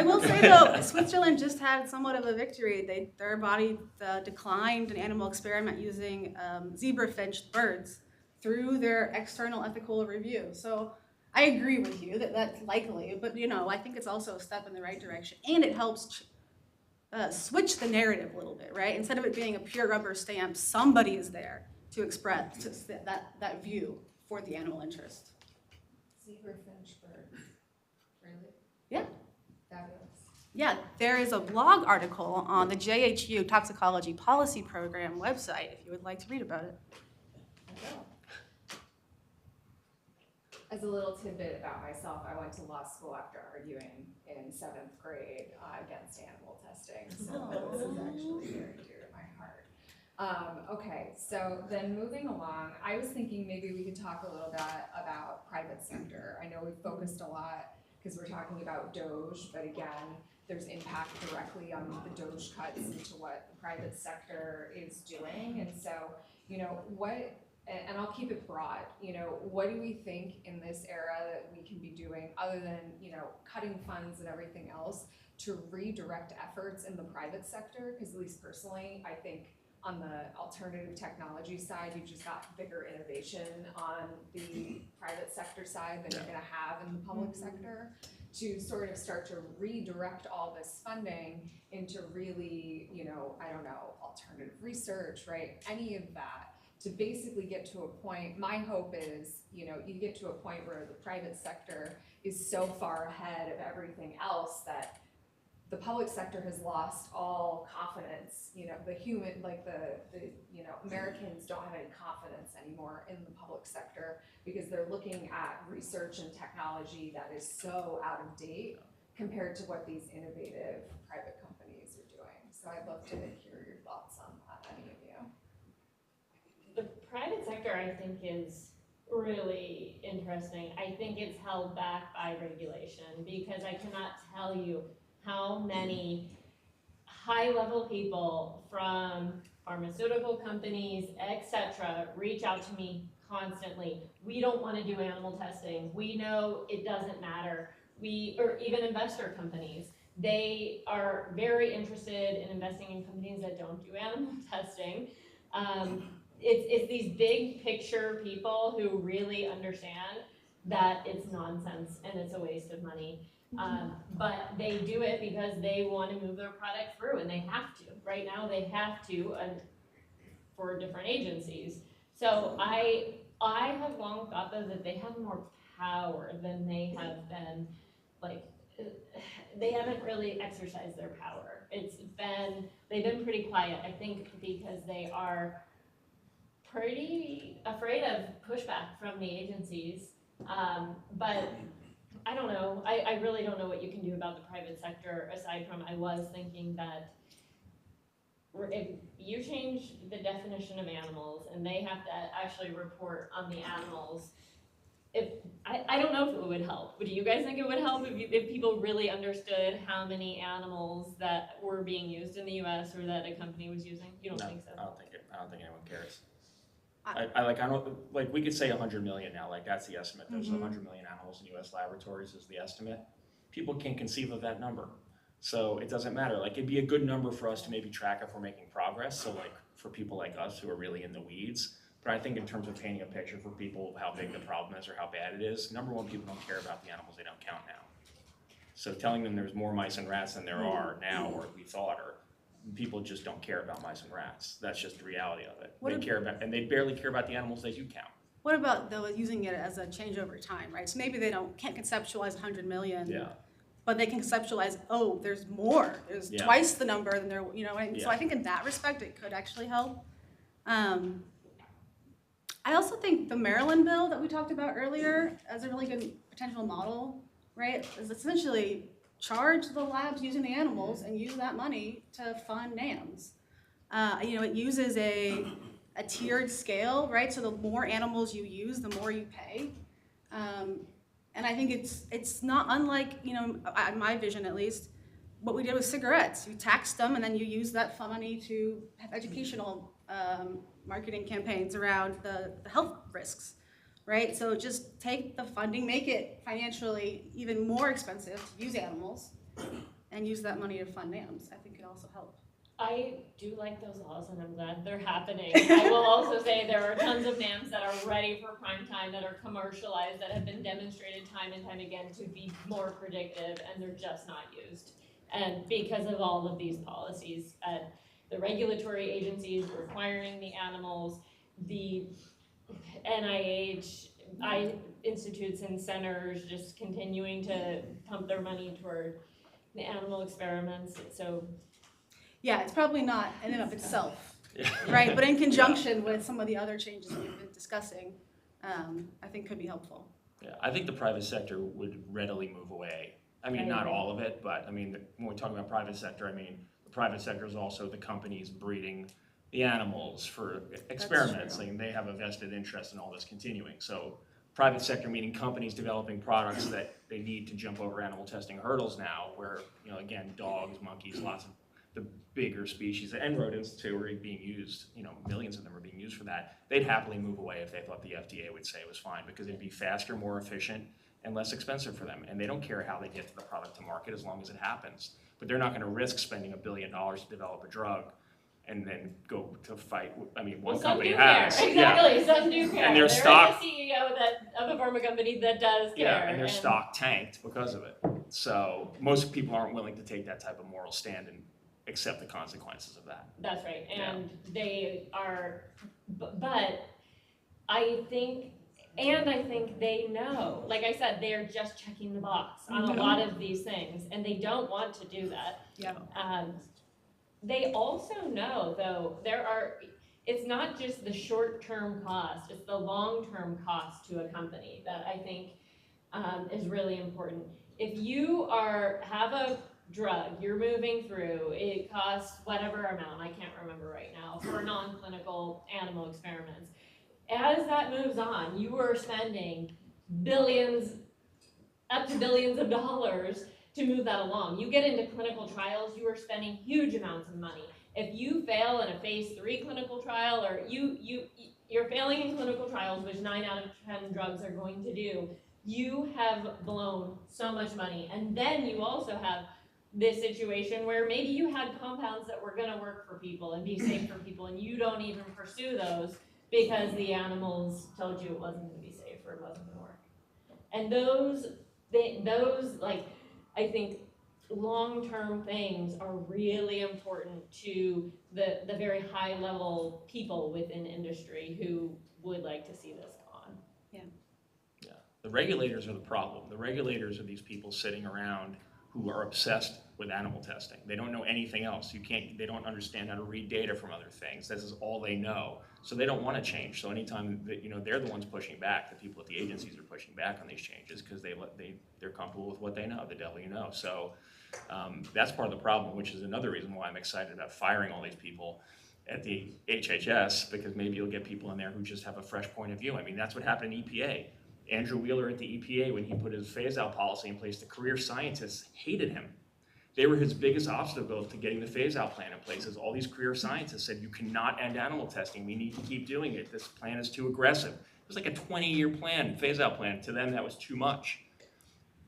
will say though, Switzerland just had somewhat of a victory. Their body declined an animal experiment using zebrafinch birds through their external ethical review. So I agree with you that that's likely, but I think it's also a step in the right direction, and it helps switch the narrative a little bit, right? Instead of it being a pure rubber stamp, somebody is there to express that view for the animal interest. Zebra finch bird. Really? Yeah. Fabulous. Yeah, there is a blog article on the JHU Toxicology Policy Program website if you would like to read about it. As a little tidbit about myself, I went to law school after arguing in 7th grade against animal testing, so this is actually very dear to my heart. Okay, so then moving along, I was thinking maybe we could talk a little bit about private sector. I know we've focused a lot because we're talking about DOGE, but again, there's impact directly on the DOGE cuts into what the private sector is doing, and so, and I'll keep it broad, what do we think in this era that we can be doing other than, cutting funds and everything else to redirect efforts in the private sector? Because at least personally, I think on the alternative technology side, you've just got bigger innovation on the private sector side than you're gonna have in the public sector, to sort of start to redirect all this funding into really, alternative research, right? Any of that, to basically get to a point, my hope is, you get to a point where the private sector is so far ahead of everything else that the public sector has lost all confidence, Americans don't have any confidence anymore in the public sector because they're looking at research and technology that is so out of date compared to what these innovative private companies are doing. So I'd love to hear your thoughts on any of you. The private sector, I think, is really interesting. I think it's held back by regulation because I cannot tell you how many high-level people from pharmaceutical companies, etc., reach out to me constantly. We don't want to do animal testing. We know it doesn't matter. Or even investor companies, they are very interested in investing in companies that don't do animal testing. It's these big picture people who really understand that it's nonsense and it's a waste of money. But they do it because they want to move their product through, and they have to. Right now they have to for different agencies. So I have long thought though that they have more power than they have been, they haven't really exercised their power. They've been pretty quiet, I think, because they are pretty afraid of pushback from the agencies. But I don't know. I really don't know what you can do about the private sector aside from I was thinking that if you change the definition of animals and they have to actually report on the animals, I don't know if it would help. Do you guys think it would help if people really understood how many animals that were being used in the US or that a company was using? You don't think so? I don't think anyone cares. We could say 100 million now, that's the estimate. There's 100 million animals in US laboratories is the estimate. People can't conceive of that number. So it doesn't matter. It'd be a good number for us to maybe track if we're making progress. So for people like us who are really in the weeds. But I think in terms of painting a picture for people of how big the problem is or how bad it is, number one, people don't care about the animals they don't count now. So telling them there's more mice and rats than there are now, or we thought, or people just don't care about mice and rats. That's just the reality of it. They barely care about the animals they do count. What about though using it as a change over time, right? So maybe they can't conceptualize 100 million. Yeah. But they can conceptualize, there's more. There's twice the number than there, So I think in that respect, it could actually help. I also think the Maryland bill that we talked about earlier as a really good potential model, right, is essentially charge the labs using the animals and use that money to fund NAMs. It uses a tiered scale, right? So the more animals you use, the more you pay. And I think it's not unlike, in my vision at least, what we did with cigarettes. You taxed them and then you use that money to have educational marketing campaigns around the health risks, right? So just take the funding, make it financially even more expensive to use animals, and use that money to fund NAMs. I think could also help. I do like those laws and I'm glad they're happening. I will also say there are tons of NAMs that are ready for prime time, that are commercialized, that have been demonstrated time and time again to be more predictive, and they're just not used. And because of all of these policies, the regulatory agencies requiring the animals, the NIH, institutes and centers just continuing to pump their money toward the animal experiments, so. Yeah, it's probably not in and of itself, Yeah. right? But in conjunction with some of the other changes we've been discussing, I think could be helpful. Yeah, I think the private sector would readily move away. I mean, not all of it, but I mean, when we talk about private sector, I mean, the private sector is also the companies breeding the animals for experiments. true. Like, they have a vested interest in all this continuing. So private sector meaning companies developing products that they need to jump over animal testing hurdles now, where, you know, again, dogs, monkeys, lots of the bigger species, and rodents too, are being used, you know, millions of them are being used for that. They'd happily move away if they thought the FDA would say it was fine, because it'd be faster, more efficient, and less expensive for them. And they don't care how they get to the product to market as long as it happens. But they're not gonna risk spending $1 billion to develop a drug and then go to fight. I mean, one company has. Some do care, exactly, some do care. And their There stock, is a CEO of a pharma company that does care. yeah, and their stock tanked because of it. So most people aren't willing to take that type of moral stand and accept the consequences of that. That's right, and they are, but I think they know, like I said, they're just checking the box on a lot of these things, and they don't want to do that. Yeah. They also know, though, it's not just the short-term cost, it's the long-term cost to a company that I think is really important. If you have a drug you're moving through, it costs whatever amount, I can't remember right now, for non-clinical animal experiments. As that moves on, you are spending billions, up to billions of dollars to move that along. You get into clinical trials, you are spending huge amounts of money. If you fail in a phase 3 clinical trial, or you're failing in clinical trials, which 9 out of 10 drugs are going to do, you have blown so much money. And then you also have this situation where maybe you had compounds that were gonna work for people and be safe for people, and you don't even pursue those because the animals told you it wasn't gonna be safe or it wasn't gonna work. And those like, I think long-term things are really important to the very high-level people within industry who would like to see this gone. Yeah. Yeah, the regulators are the problem. The regulators are these people sitting around who are obsessed with animal testing. They don't know anything else. They don't understand how to read data from other things. This is all they know. So they don't want to change. So anytime that, you know, they're the ones pushing back, the people at the agencies are pushing back on these changes because they're comfortable with what they know, the devil you know. So that's part of the problem, which is another reason why I'm excited about firing all these people at the HHS, because maybe you'll get people in there who just have a fresh point of view. I mean, that's what happened in EPA. Andrew Wheeler at the EPA, when he put his phase-out policy in place, the career scientists hated him. They were his biggest obstacle to getting the phase-out plan in place, as all these career scientists said, you cannot end animal testing, we need to keep doing it, this plan is too aggressive. It was like a 20-year plan, phase-out plan. To them, that was too much.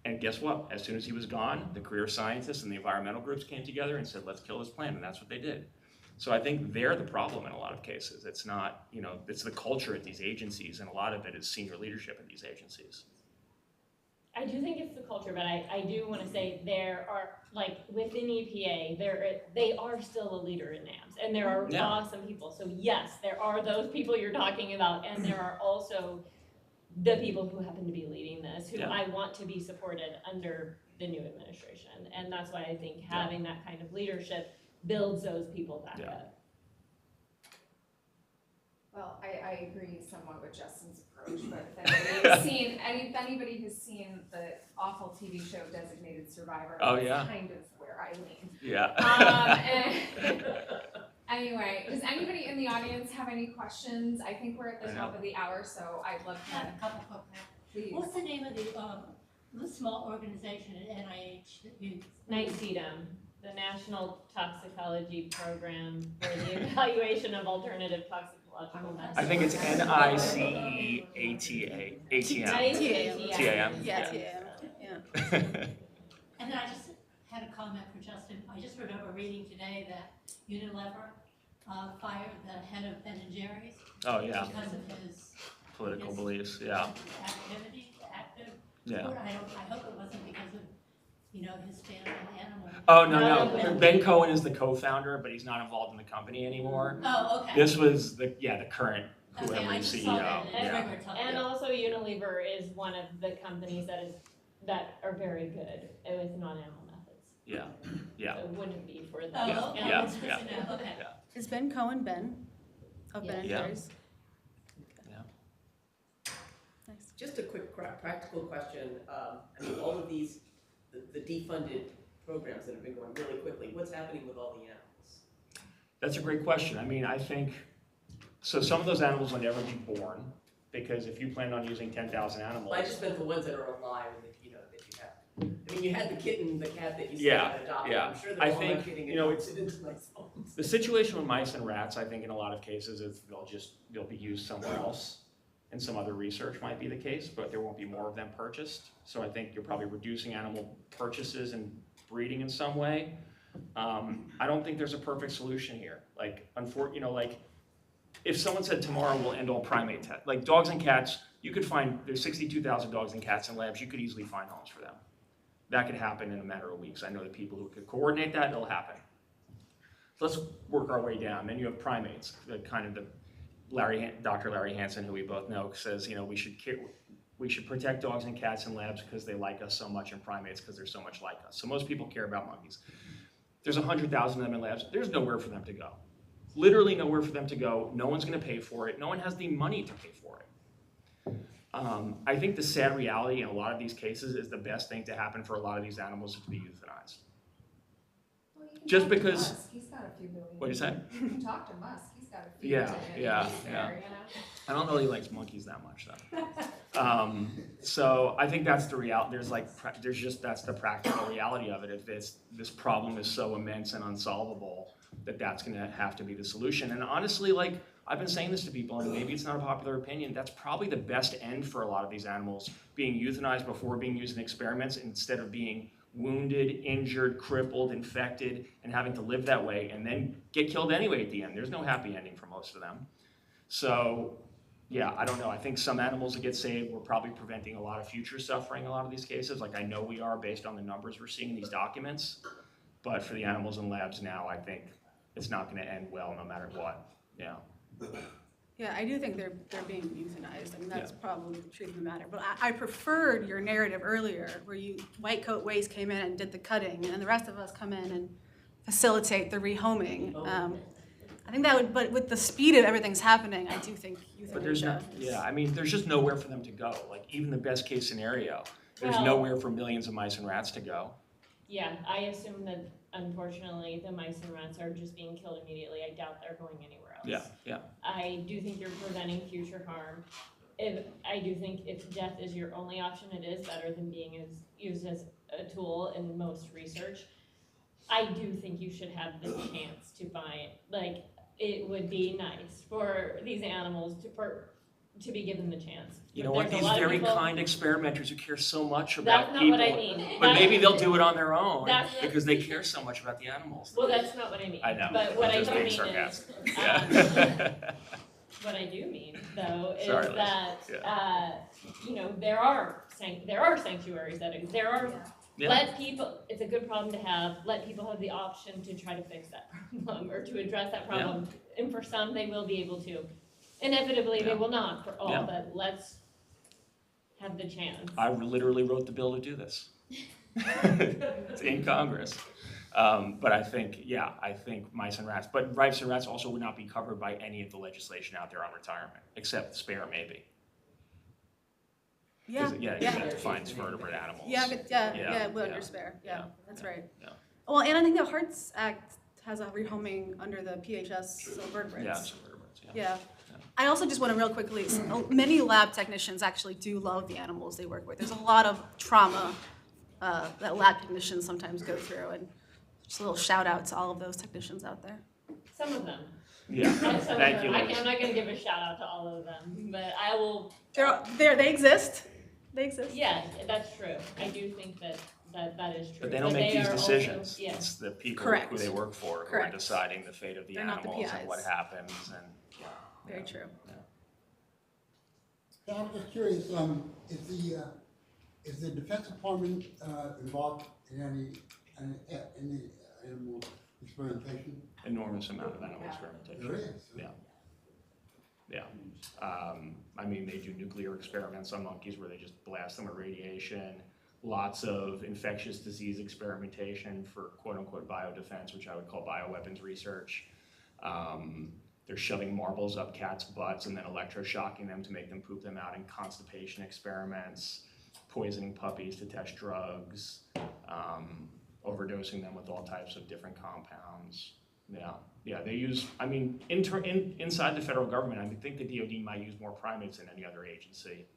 And guess what? As soon as he was gone, the career scientists and the environmental groups came together and said, let's kill this plan, and that's what they did. So I think they're the problem in a lot of cases. It's not, you know, it's the culture at these agencies, and a lot of it is senior leadership at these agencies. I do think it's the culture, but I do want to say there are, like, within EPA, they are still a leader in NAMs, and there are awesome people. So yes, there are those people you're talking about, and there are also the people who happen to be leading this, who I want to be supported under the new administration. And that's why I think having that kind of leadership builds those people back up. Well, I agree somewhat with Justin's approach, but if anybody has seen the awful TV show Designated Survivor, that's kind of where I lean. Yeah. Anyway, does anybody in the audience have any questions? I think we're at the top of the hour, so I'd love to. I have a couple quick Please. What's the name of the small organization at NIH that you? NICEDM, the National Toxicology Program for the Evaluation of Alternative Toxicological Methods. I think it's NICEATM. TAM. Yeah, TAM. Yeah. And then I just had a comment for Justin. question. I just remember reading today that Unilever fired the head of Ben and Jerry's. Oh, yeah. Because of his Political beliefs, yeah. activity, active. Yeah. I hope it wasn't because of, his family animal. Oh, no. Ben Cohen is the co-founder, but he's not involved in the company anymore. Oh, okay. This was the current Okay, whoever I is just CEO. saw that in Yeah. River Talk. And also Unilever is one of the companies that are very good with non-animal methods. Yeah. Yeah. So it wouldn't be for the Oh, okay. animals. Yeah. Okay. Is Ben Cohen Ben of Ben and Yeah. Jerry's? Nice. Just a quick practical question. I mean, all of these, the defunded programs that have been going really quickly, what's happening with all the animals? That's a great question. I mean, I think, so some of those animals will never be born, because if you plan on using 10,000 animals. I just meant the ones that are alive and that you have. I mean, you had the kitten, the cat that you said Yeah, adopted. yeah. I'm sure they're I all think, not getting it's, adopted into nice homes. the situation with mice and rats, I think in a lot of cases is they'll be used somewhere else. And some other research might be the case, but there won't be more of them purchased. So I think you're probably reducing animal purchases and breeding in some way. I don't think there's a perfect solution here. Like, if someone said tomorrow we'll end all primate tests, like dogs and cats, you could find, there's 62,000 dogs and cats in labs, you could easily find homes for them. That could happen in a matter of weeks. I know the people who could coordinate that, it'll happen. So let's work our way down. Then you have primates, Dr. Larry Hansen, who we both know, says, we should protect dogs and cats in labs because they like us so much, and primates because they're so much like us. So most people care about monkeys. There's 100,000 of them in labs. There's nowhere for them to go. Literally nowhere for them to go. No one's going to pay for it. No one has the money to pay for it. I think the sad reality in a lot of these cases is the best thing to happen for a lot of these animals is to be euthanized. Well, you can Just talk to because. Musk. He's got a few billion. What'd you say? You can talk to Musk. He's got a few. Yeah. There, I don't know he likes monkeys that much though. So I think that's the reality. That's the practical reality of it. If this problem is so immense and unsolvable, that's going to have to be the solution. And honestly, I've been saying this to people, and maybe it's not a popular opinion, that's probably the best end for a lot of these animals, being euthanized before being used in experiments instead of being wounded, injured, crippled, infected, and having to live that way and then get killed anyway at the end. There's no happy ending for most of them. So, yeah, I don't know. I think some animals that get saved, we're probably preventing a lot of future suffering in a lot of these cases. I know we are based on the numbers we're seeing in these documents. But for the animals in labs now, I think it's not going to end well no matter what. Yeah. Yeah, I do think they're being euthanized. I mean, that's probably the truth of the matter. But I preferred your narrative earlier, where White Coat Waste came in and did the cutting, and the rest of us come in and facilitate the rehoming. I think that would, but with the speed of everything's happening, I do think euthanasia. But there's just nowhere for them to go. Even the best case scenario, there's Well, nowhere for millions of mice and rats to go. Yeah, I assume that unfortunately the mice and rats are just being killed immediately. I doubt they're going anywhere else. Yeah. I do think you're preventing future harm. I do think if death is your only option, it is better than being used as a tool in most research. I do think you should have the chance to buy it. It would be nice for these animals to be given the chance. You know what? These very kind experimenters who care so much about That's not people, what I mean. but maybe they'll do it on their own That's- because they care so much about the animals. Well, that's not what I mean. I know. But what I'm I just do being mean sarcastic. is, what I do mean though is Sorry, Liz. that there are sanctuaries that exist. There are. Yeah. Let people. It's a good problem to have. Let people have the option to try to fix that problem or to address that problem. And for some, they will be able to. Inevitably, they will not for all. But let's have the chance. I literally wrote the bill to do this. It's in Congress. But I think mice and rats. But mice and rats also would not be covered by any of the legislation out there on retirement, except spare maybe. Yeah. That defines vertebrate animals. It would under spare. Yeah, that's right. Yeah. Well, and I think the Hearts Act has a rehoming under the PHS, so vertebrates. Yeah, so vertebrates, Yeah. I also just want to real quickly, many lab technicians actually do love the animals they work with. There's a lot of trauma that lab technicians sometimes go through, and just a little shout out to all of those technicians out there. Some of them. Yeah. Thank you, Liz. I'm not going to give a shout out to all of them, but I will. They exist. They exist. Yeah, that's true. I do think that is true. But they don't make these are decisions. Also, yeah. It's the people Correct. who they work for who are Correct. deciding the fate of the They're not the animals and what PIs. happens and, yeah. Very true. So I'm just curious, is the Defense Department involved in any animal experimentation? Enormous amount of animal experimentation. There is. Yeah. Yeah. I mean, they do nuclear experiments on monkeys where they just blast them with radiation. Lots of infectious disease experimentation for quote-unquote biodefense, which I would call bioweapons research. They're shoving marbles up cats' butts and then electroshocking them to make them poop them out in constipation experiments, poisoning puppies to test drugs, overdosing them with all types of different compounds. Yeah, they use, I mean, inside the federal government, I think the DOD might use more primates than any other agency.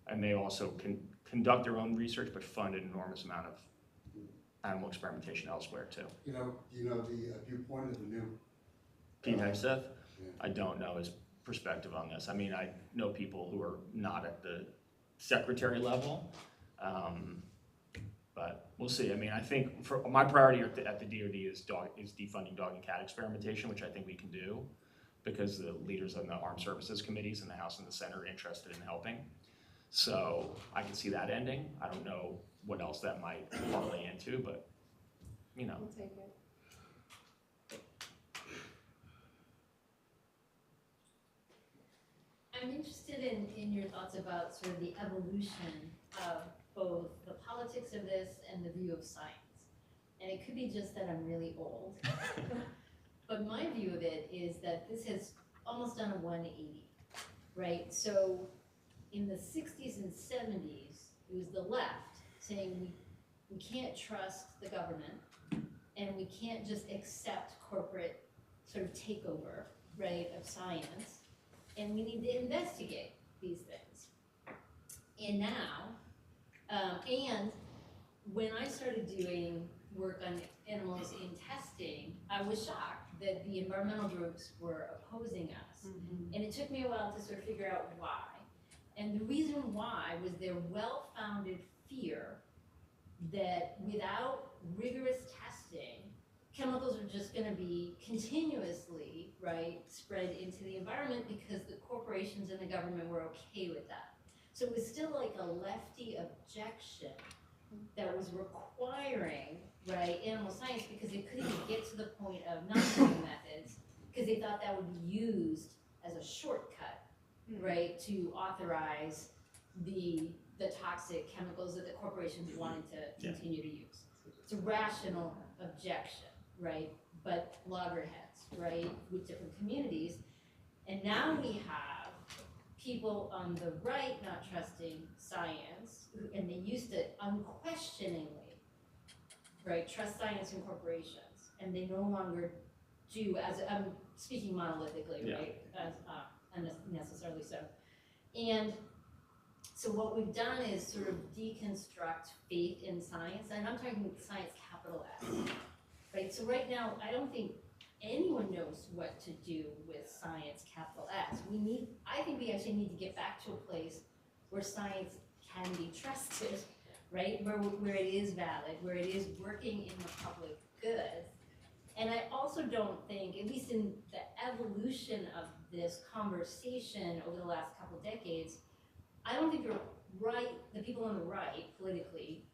And they also can conduct their own research, but fund an enormous amount of animal experimentation elsewhere too. Do you know the viewpoint of the new? Pete Hegseth? Yeah. I don't know his perspective on this. I mean, I know people who are not at the secretary level, but we'll see. I mean, I think for my priority at the DOD is defunding dog and cat experimentation, which I think we can do because the leaders on the Armed Services Committees in the House and the Senate are interested in helping. So I can see that ending. I don't know what else that might parlay into, but you know. We'll take it. I'm interested in your thoughts about sort of the evolution of both the politics of this and the view of science. And it could be just that I'm really old. But my view of it is that this has almost done a 180, right? So in the 60s and 70s, it was the left saying we can't trust the government and we can't just accept corporate sort of takeover, right, of science. And we need to investigate these things. And now, and when I started doing work on animals in testing, I was shocked that the environmental groups were opposing us. And it took me a while to sort of figure out why. And the reason why was their well-founded fear that without rigorous testing, chemicals are just going to be continuously, right, spread into the environment because the corporations and the government were okay with that. So it was still like a lefty objection that was requiring, right, animal science because they couldn't even get to the point of non-living methods because they thought that would be used as a shortcut, right, to authorize the toxic chemicals that the corporations wanted to continue to use. It's a rational objection, right, but loggerheads, right, with different communities. And now we have people on the right not trusting science, and they used to unquestioningly, right, trust science and corporations, and they no longer do, as I'm speaking monolithically, right, as unnecessarily so. And so what we've done is sort of deconstruct faith in science, and I'm talking science capital S, right? So right now, I don't think anyone knows what to do with science capital S. I think we actually need to get back to a place where science can be trusted, right? Where it is valid, where it is working in the public good. And I also don't think, at least in the evolution of this conversation over the last couple of decades, I don't think the people on the right, politically,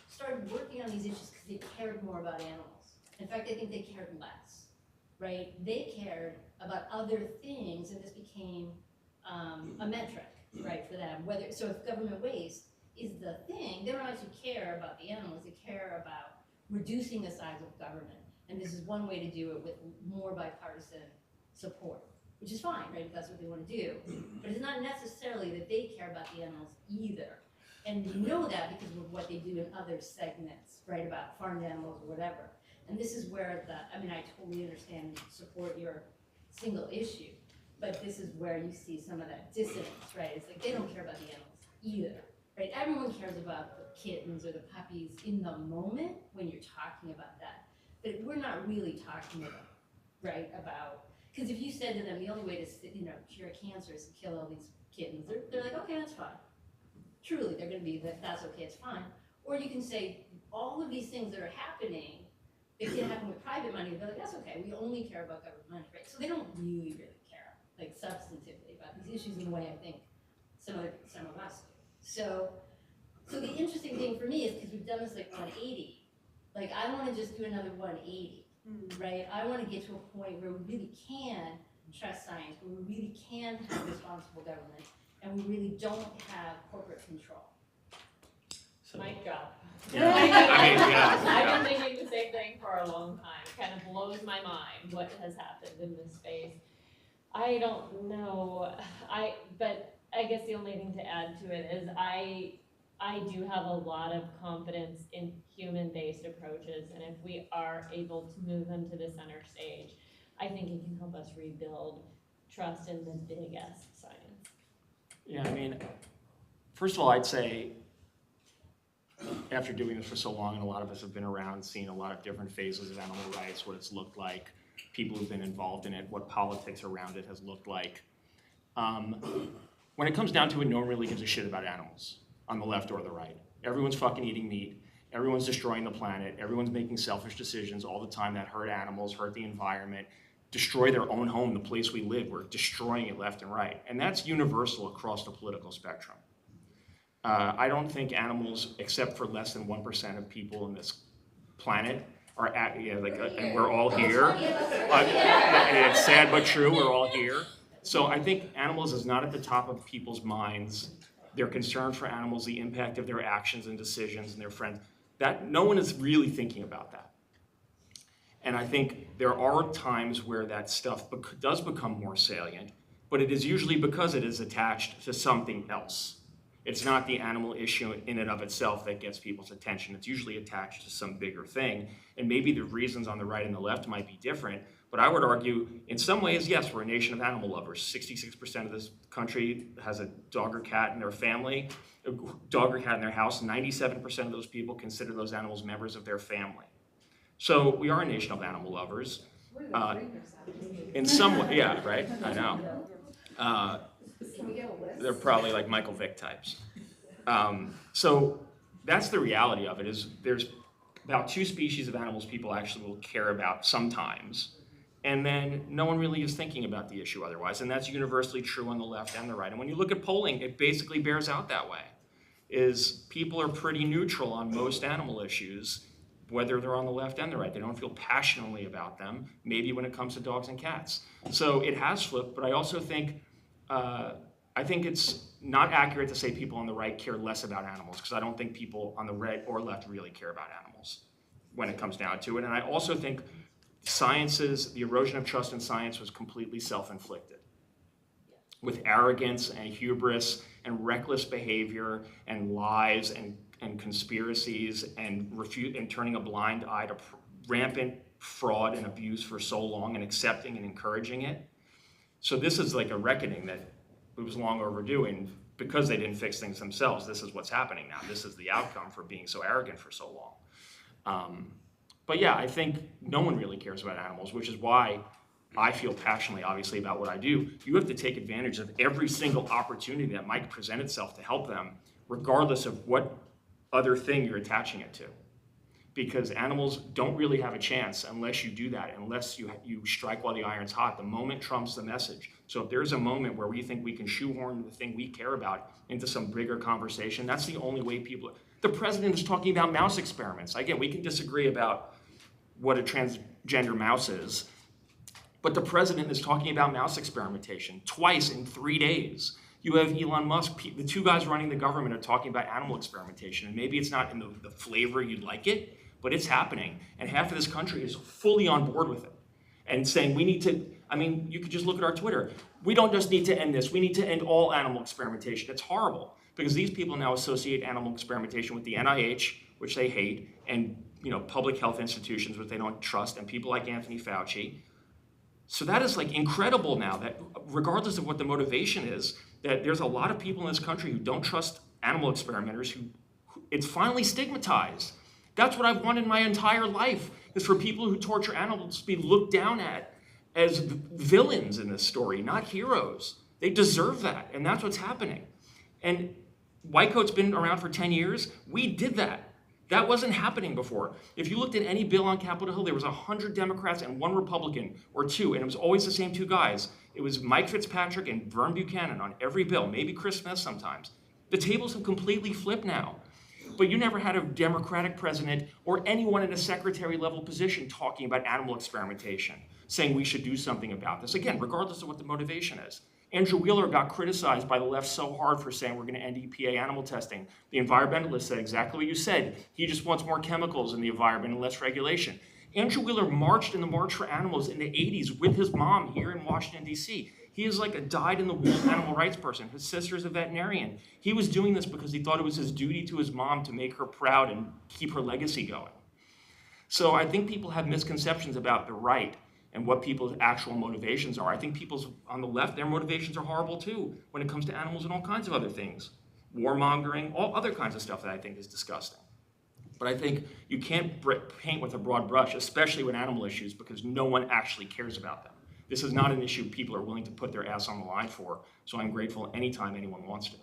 started working on these issues because they cared more about animals. In fact, I think they cared less, right? They cared about other things, and this became a metric, right, for them. So if government waste is the thing, they don't actually care about the animals, they care about reducing the size of government. And this is one way to do it with more bipartisan support, which is fine, right, if that's what they want to do. But it's not necessarily that they care about the animals either. And we know that because of what they do in other segments, right, about farmed animals or whatever. And this is where I totally understand and support your single issue, but this is where you see some of that dissonance, right? It's like they don't care about the animals either, right? Everyone cares about the kittens or the puppies in the moment when you're talking about that. But we're not really talking about, right, because if you said to them the only way to cure cancer is to kill all these kittens, they're like, okay, that's fine. truly, they're gonna be that, that's okay, it's fine. Or you can say, all of these things that are happening, they can happen with private money, they're like, that's okay, we only care about government money, right? So they don't really care, like substantively about these issues in the way I think some of us do. So the interesting thing for me is, because we've done this like 180, like I don't wanna just do another 180, right? I wanna get to a point where we really can trust science, where we really can have responsible government, and we really don't have corporate control. Mic drop. Yeah. I mean, yeah. I've been thinking the same thing for a long time. It kind of blows my mind what has happened in this space. I don't know. But I guess the only thing to add to it is I do have a lot of confidence in human-based approaches, and if we are able to move them to the center stage, I think it can help us rebuild trust in the big S science. Yeah, I mean, first of all, I'd say, after doing this for so long, and a lot of us have been around, seen a lot of different phases of animal rights, what it's looked like, people who've been involved in it, what politics around it has looked like. When it comes down to it, no one really gives a shit about animals, on the left or the right. Everyone's fucking eating meat, everyone's destroying the planet, everyone's making selfish decisions all the time that hurt animals, hurt the environment, destroy their own home, the place we live. We're destroying it left and right. And that's universal across the political spectrum. I don't think animals, except for less than 1% of people on this planet, are and we're all here. And it's sad but true, we're all here. So I think animals is not at the top of people's minds. Their concern for animals, the impact of their actions and decisions and their friends, that no one is really thinking about that. And I think there are times where that stuff does become more salient, but it is usually because it is attached to something else. It's not the animal issue in and of itself that gets people's attention. It's usually attached to some bigger thing. And maybe the reasons on the right and the left might be different, but I would argue in some ways, yes, we're a nation of animal lovers. 66% of this country has a dog or cat in their family, a dog or cat in their house. 97% of those people consider those animals members of their family. So we are a nation of animal lovers. In some way, yeah, right? I know. Can we get a list? They're probably like Michael Vick types. So that's the reality of it, is there's about 2 species of animals people actually will care about sometimes, and then no one really is thinking about the issue otherwise, and that's universally true on the left and the right. And when you look at polling, it basically bears out that way, is people are pretty neutral on most animal issues, whether they're on the left and the right. They don't feel passionately about them, maybe when it comes to dogs and cats. So it has flipped, but I also think it's not accurate to say people on the right care less about animals, because I don't think people on the right or left really care about animals when it comes down to it. And I also think the erosion of trust in science was completely self-inflicted, with arrogance and hubris and reckless behavior and lies and conspiracies and turning a blind eye to rampant fraud and abuse for so long and accepting and encouraging it. So this is like a reckoning that it was long overdue, and because they didn't fix things themselves, this is what's happening now. This is the outcome for being so arrogant for so long. But yeah, I think no one really cares about animals, which is why I feel passionately, obviously, about what I do. You have to take advantage of every single opportunity that might present itself to help them, regardless of what other thing you're attaching it to. Because animals don't really have a chance unless you do that, unless you strike while the iron's hot. The moment trumps the message. So if there's a moment where we think we can shoehorn the thing we care about into some bigger conversation, that's the only way people... The president is talking about mouse experiments. Again, we can disagree about what a transgender mouse is, but the president is talking about mouse experimentation twice in 3 days. You have Elon Musk, the 2 guys running the government are talking about animal experimentation, and maybe it's not in the flavor you'd like it, but it's happening, and half of this country is fully on board with it and saying we need to, I mean, you could just look at our Twitter. We don't just need to end this, we need to end all animal experimentation. It's horrible, because these people now associate animal experimentation with the NIH, which they hate, and public health institutions, which they don't trust, and people like Anthony Fauci. So that is like incredible now, that regardless of what the motivation is, that there's a lot of people in this country who don't trust animal experimenters, who it's finally stigmatized. That's what I've wanted my entire life, is for people who torture animals to be looked down at as villains in this story, not heroes. They deserve that, and that's what's happening. And White coat's been around for 10 years. We did that. That wasn't happening before. If you looked at any bill on Capitol Hill, there was 100 Democrats and 1 Republican, or 2, and it was always the same 2 guys. It was Mike Fitzpatrick and Vern Buchanan on every bill, maybe Chris Smith sometimes. The tables have completely flipped now. But you never had a Democratic president or anyone in a secretary level position talking about animal experimentation, saying we should do something about this. Again, regardless of what the motivation is. Andrew Wheeler got criticized by the left so hard for saying we're going to end EPA animal testing. The environmentalist said exactly what you said. He just wants more chemicals in the environment and less regulation. Andrew Wheeler marched in the March for Animals in the 80s with his mom here in Washington, D.C. He is like a dyed-in-the-wool animal rights person. His sister's a veterinarian. He was doing this because he thought it was his duty to his mom to make her proud and keep her legacy going. So I think people have misconceptions about the right and what people's actual motivations are. I think people's on the left, their motivations are horrible too when it comes to animals and all kinds of other things. Warmongering, all other kinds of stuff that I think is disgusting. But I think you can't paint with a broad brush, especially with animal issues, because no one actually cares about them. This is not an issue people are willing to put their ass on the line for, so I'm grateful anytime anyone wants to.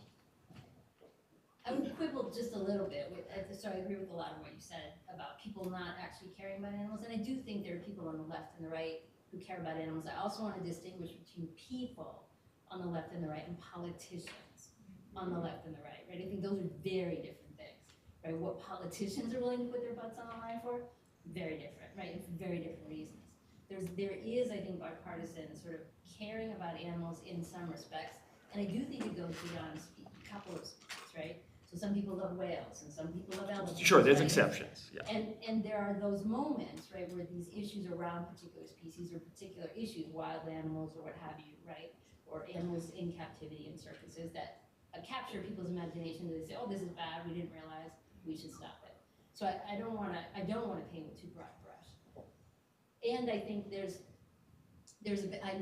I would quibble just a little bit with, so I agree with a lot of what you said about people not actually caring about animals, and I do think there are people on the left and the right who care about animals. I also want to distinguish between people on the left and the right and politicians on the left and the right, right? I think those are very different things, right? What politicians are willing to put their butts on the line for, very different, right? And for very different reasons. There is, I think, bipartisan sort of caring about animals in some respects, and I do think it goes beyond a couple of species, right? So some people love whales, and some people love elephants. Sure, there's right? exceptions. Yeah. And there are those moments, right, where these issues around particular species or particular issues, wild animals or what have you, right, or animals in captivity in circuses that capture people's imagination. They say, "Oh, this is bad. We didn't realize. We should stop it." So I don't want to paint with too broad brush. And I think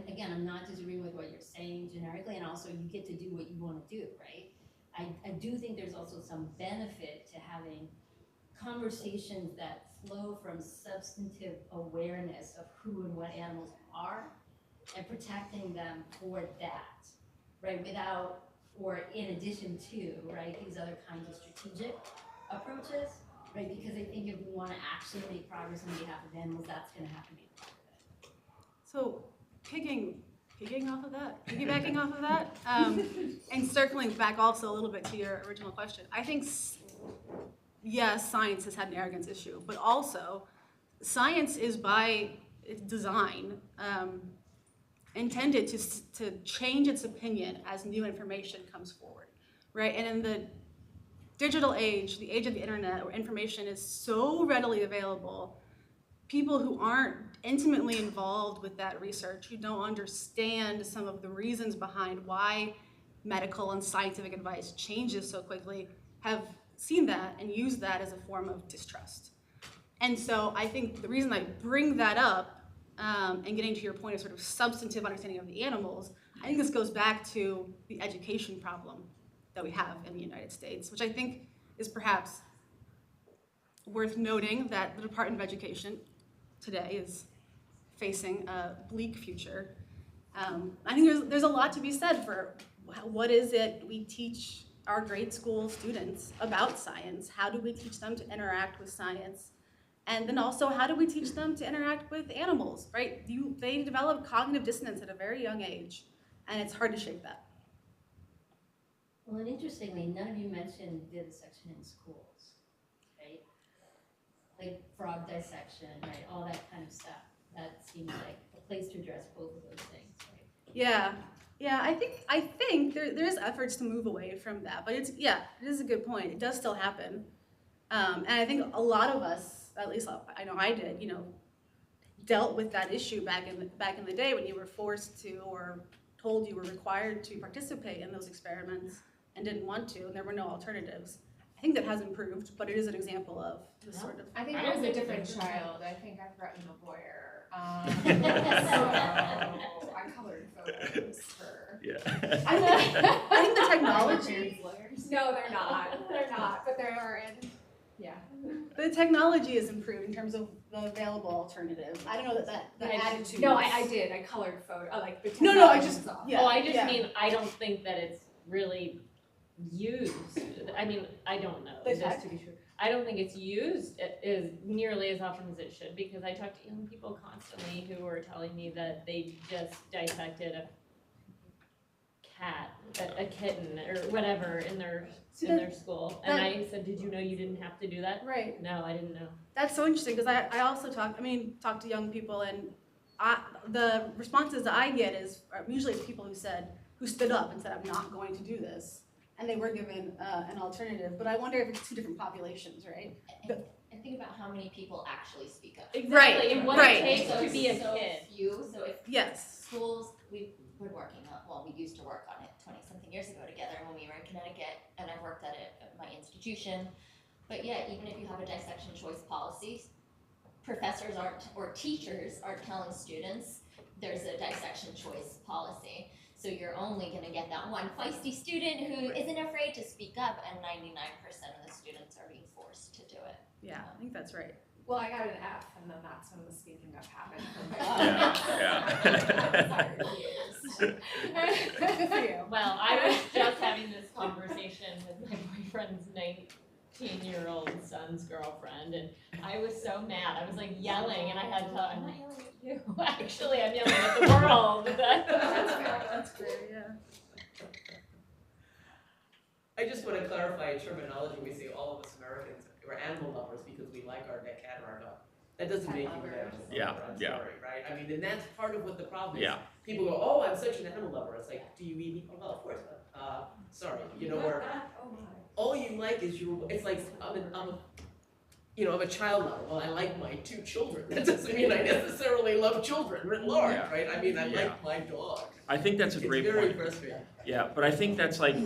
again, I'm not disagreeing with what you're saying generically, and also you get to do what you want to do, right? I do think there's also some benefit to having conversations that flow from substantive awareness of who and what animals are and protecting them for that, right? Without, or in addition to, right, these other kinds of strategic approaches, right? Because I think if we want to actually make progress on behalf of animals, that's going to have to be part of it. So piggybacking off of that, and circling back also a little bit to your original question, I think, yes, science has had an arrogance issue, but also science is by design intended to change its opinion as new information comes forward, right? And in the digital age, the age of the internet, where information is so readily available, people who aren't intimately involved with that research, who don't understand some of the reasons behind why medical and scientific advice changes so quickly, have seen that and used that as a form of distrust. And so I think the reason I bring that up, and getting to your point of sort of substantive understanding of the animals, I think this goes back to the education problem that we have in the United States, which I think is perhaps worth noting that the Department of Education today is facing a bleak future. I think there's a lot to be said for what is it we teach our grade school students about science? How do we teach them to interact with science? And then also, how do we teach them to interact with animals, right? They develop cognitive dissonance at a very young age, and it's hard to shake that. Well, and interestingly, none of you mentioned vivisection in schools, right? Like frog dissection, right? All that kind of stuff. That seems like a place to address both of those things, right? Yeah, I think there's efforts to move away from that, but it is a good point. It does still happen, and I think a lot of us, at least I know I did, dealt with that issue back in the day when you were forced to or told you were required to participate in those experiments and didn't want to, and there were no alternatives. I think that has improved, but it is an example of this sort of. I think I was a different child. I think I threatened a lawyer. So I colored photos for. Yeah. I think the technology. No, they're not. They're not. But there are, and yeah. The technology has improved in terms of the available alternatives. I don't know that attitude. No, I did. I colored photos. Like the No, I just. off. Yeah, I just mean I don't think that it's really used. I mean, I don't know, They this have. to be true. I don't think it's used as nearly as often as it should, because I talk to young people constantly who are telling me that they just dissected a cat, a kitten, or whatever in their school. And I said, did you know you didn't have to do that? Right. No, I didn't know. That's so interesting because I also talk to young people, and the responses that I get are usually people who stood up and said, I'm not going to do this. And they were given an alternative, but I wonder if it's two different populations, right? And think about how many people actually speak up. Exactly, and what it takes So to be a so kid. few, so if Yes. schools, we've been working on, well, we used to work on it 20-something years ago together when we were in Connecticut, and I've worked at it at my institution. But yeah, even if you have a dissection choice policy, professors or teachers aren't telling students there's a dissection choice policy. So you're only gonna get that one feisty student who isn't afraid to speak up, and 99% of the students are being forced to do it. Yeah, I think that's right. Well, I got an F, and then that's when the speaking up happened. Good for you. Well, I was just having this conversation with my boyfriend's 19-year-old son's girlfriend, and I was so mad. I was like yelling, and I had to, I'm not yelling at you. Actually, I'm yelling at the world. That's fair, yeah. I just want to clarify a terminology. We say all of us Americans, we're animal lovers because we like our cat or our dog. That doesn't make you an animal lover. Yeah, I'm yeah. sorry, right? I mean, and that's part of what the problem is. Yeah. People go, oh, I'm such an animal lover. It's like, do you eat meat? Oh, well, of course not. Sorry, you know, or all you like is it's like, I'm a child lover. Well, I like my 2 children. That doesn't mean I necessarily love children writ large, Yeah. right? I mean, I Yeah. like my dog. I think that's a great It's very point. frustrating. Yeah, but I think that's like,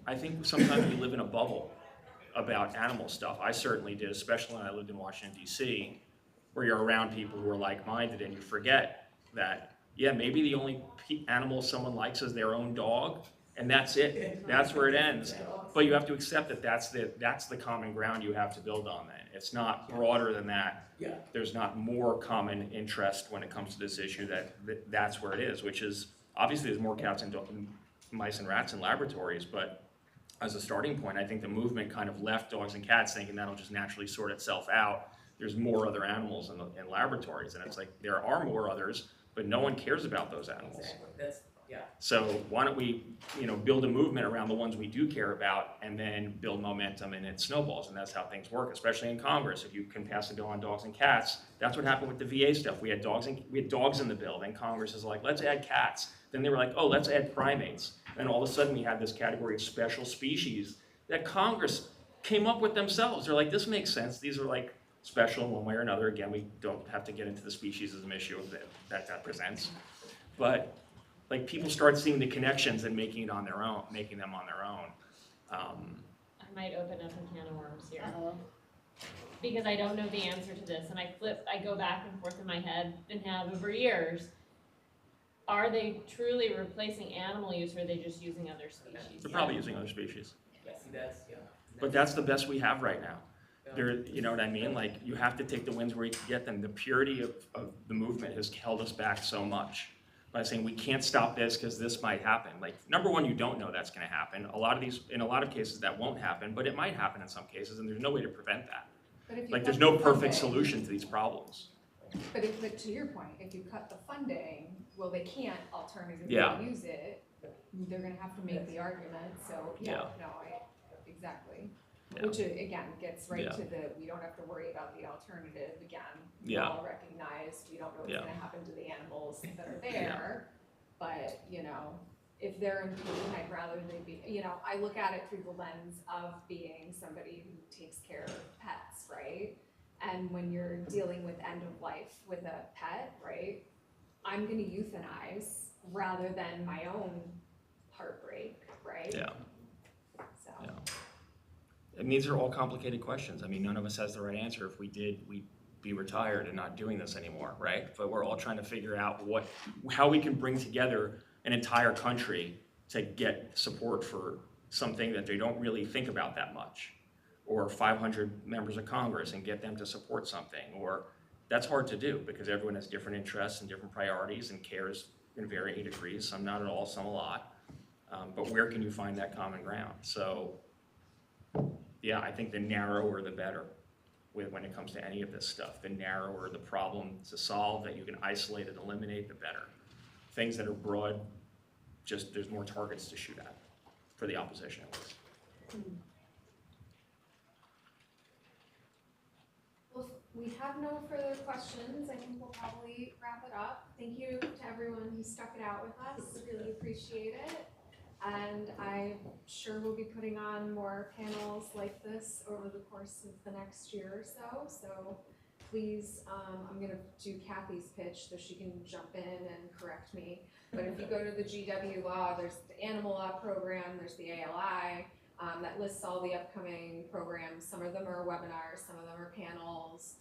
I think sometimes we live in a bubble about animal stuff. I certainly did, especially when I lived in Washington, D.C., where you're around people who are like-minded, and you forget that, yeah, maybe the only animal someone likes is their own dog, and that's it. That's where it ends. But you have to accept that that's the common ground you have to build on then. It's not broader than that. Yeah. There's not more common interest when it comes to this issue that's where it is, which is, obviously there's more cats and mice and rats in laboratories, but as a starting point, I think the movement kind of left dogs and cats thinking that'll just naturally sort itself out. There's more other animals in laboratories, and it's like there are more others, but no one cares about those animals. Exactly. Yeah. So why don't we, build a movement around the ones we do care about, and then build momentum, and it snowballs, and that's how things work, especially in Congress. If you can pass a bill on dogs and cats, that's what happened with the VA stuff. We had dogs in the bill. Then Congress is like, let's add cats. Then they were like, oh, let's add primates. And all of a sudden we had this category of special species that Congress came up with themselves. They're like, this makes sense. These are like special in one way or another. Again, we don't have to get into the speciesism issue that presents. But like people start seeing the connections and making them on their own. I might open up a can of worms here. Because I don't know the answer to this, and I go back and forth in my head and have over years. Are they truly replacing animal use, or are they just using other species? They're probably using other species. Yeah. But that's the best we have right now. You know what I mean? Like, you have to take the wins where you can get them. The purity of the movement has held us back so much by saying we can't stop this because this might happen. Like, number one, you don't know that's going to happen. In a lot of cases that won't happen, but it might happen in some cases, and there's no way to prevent that. Like, there's no perfect solution to these problems. But to your point, if you cut the funding, well, they can't alternatively Yeah. use it. They're gonna have to make the argument, so, exactly. Yeah. Which again, gets right Yeah. to we don't have to worry about the alternative again. We Yeah. all recognize, we don't know what's Yeah. gonna happen to the animals that are there. But, if they're in pain, I'd rather they be, I look at it through the lens of being somebody who takes care of pets, right? And when you're dealing with end of life with a pet, right, I'm gonna euthanize rather than my own heartbreak, right? Yeah. So. Yeah. And these are all complicated questions. I mean, none of us has the right answer. If we did, we'd be retired and not doing this anymore, right? But we're all trying to figure out how we can bring together an entire country to get support for something that they don't really think about that much, or 500 members of Congress and get them to support something, or that's hard to do because everyone has different interests and different priorities and cares in varying degrees, some not at all, some a lot. But where can you find that common ground? So, yeah, I think the narrower the better when it comes to any of this stuff. The narrower the problem to solve that you can isolate and eliminate, the better. Things that are broad, just there's more targets to shoot at, for the opposition at least. Well, if we have no further questions, I think we'll probably wrap it up. Thank you to everyone who stuck it out with us, really appreciate it. And I'm sure we'll be putting on more panels like this over the course of the next year or so. So please, I'm gonna do Kathy's pitch so she can jump in and correct me. But if you go to the GW Law, there's the Animal Law program, there's the ALI, that lists all the upcoming programs. Some of them are webinars, some of them are panels.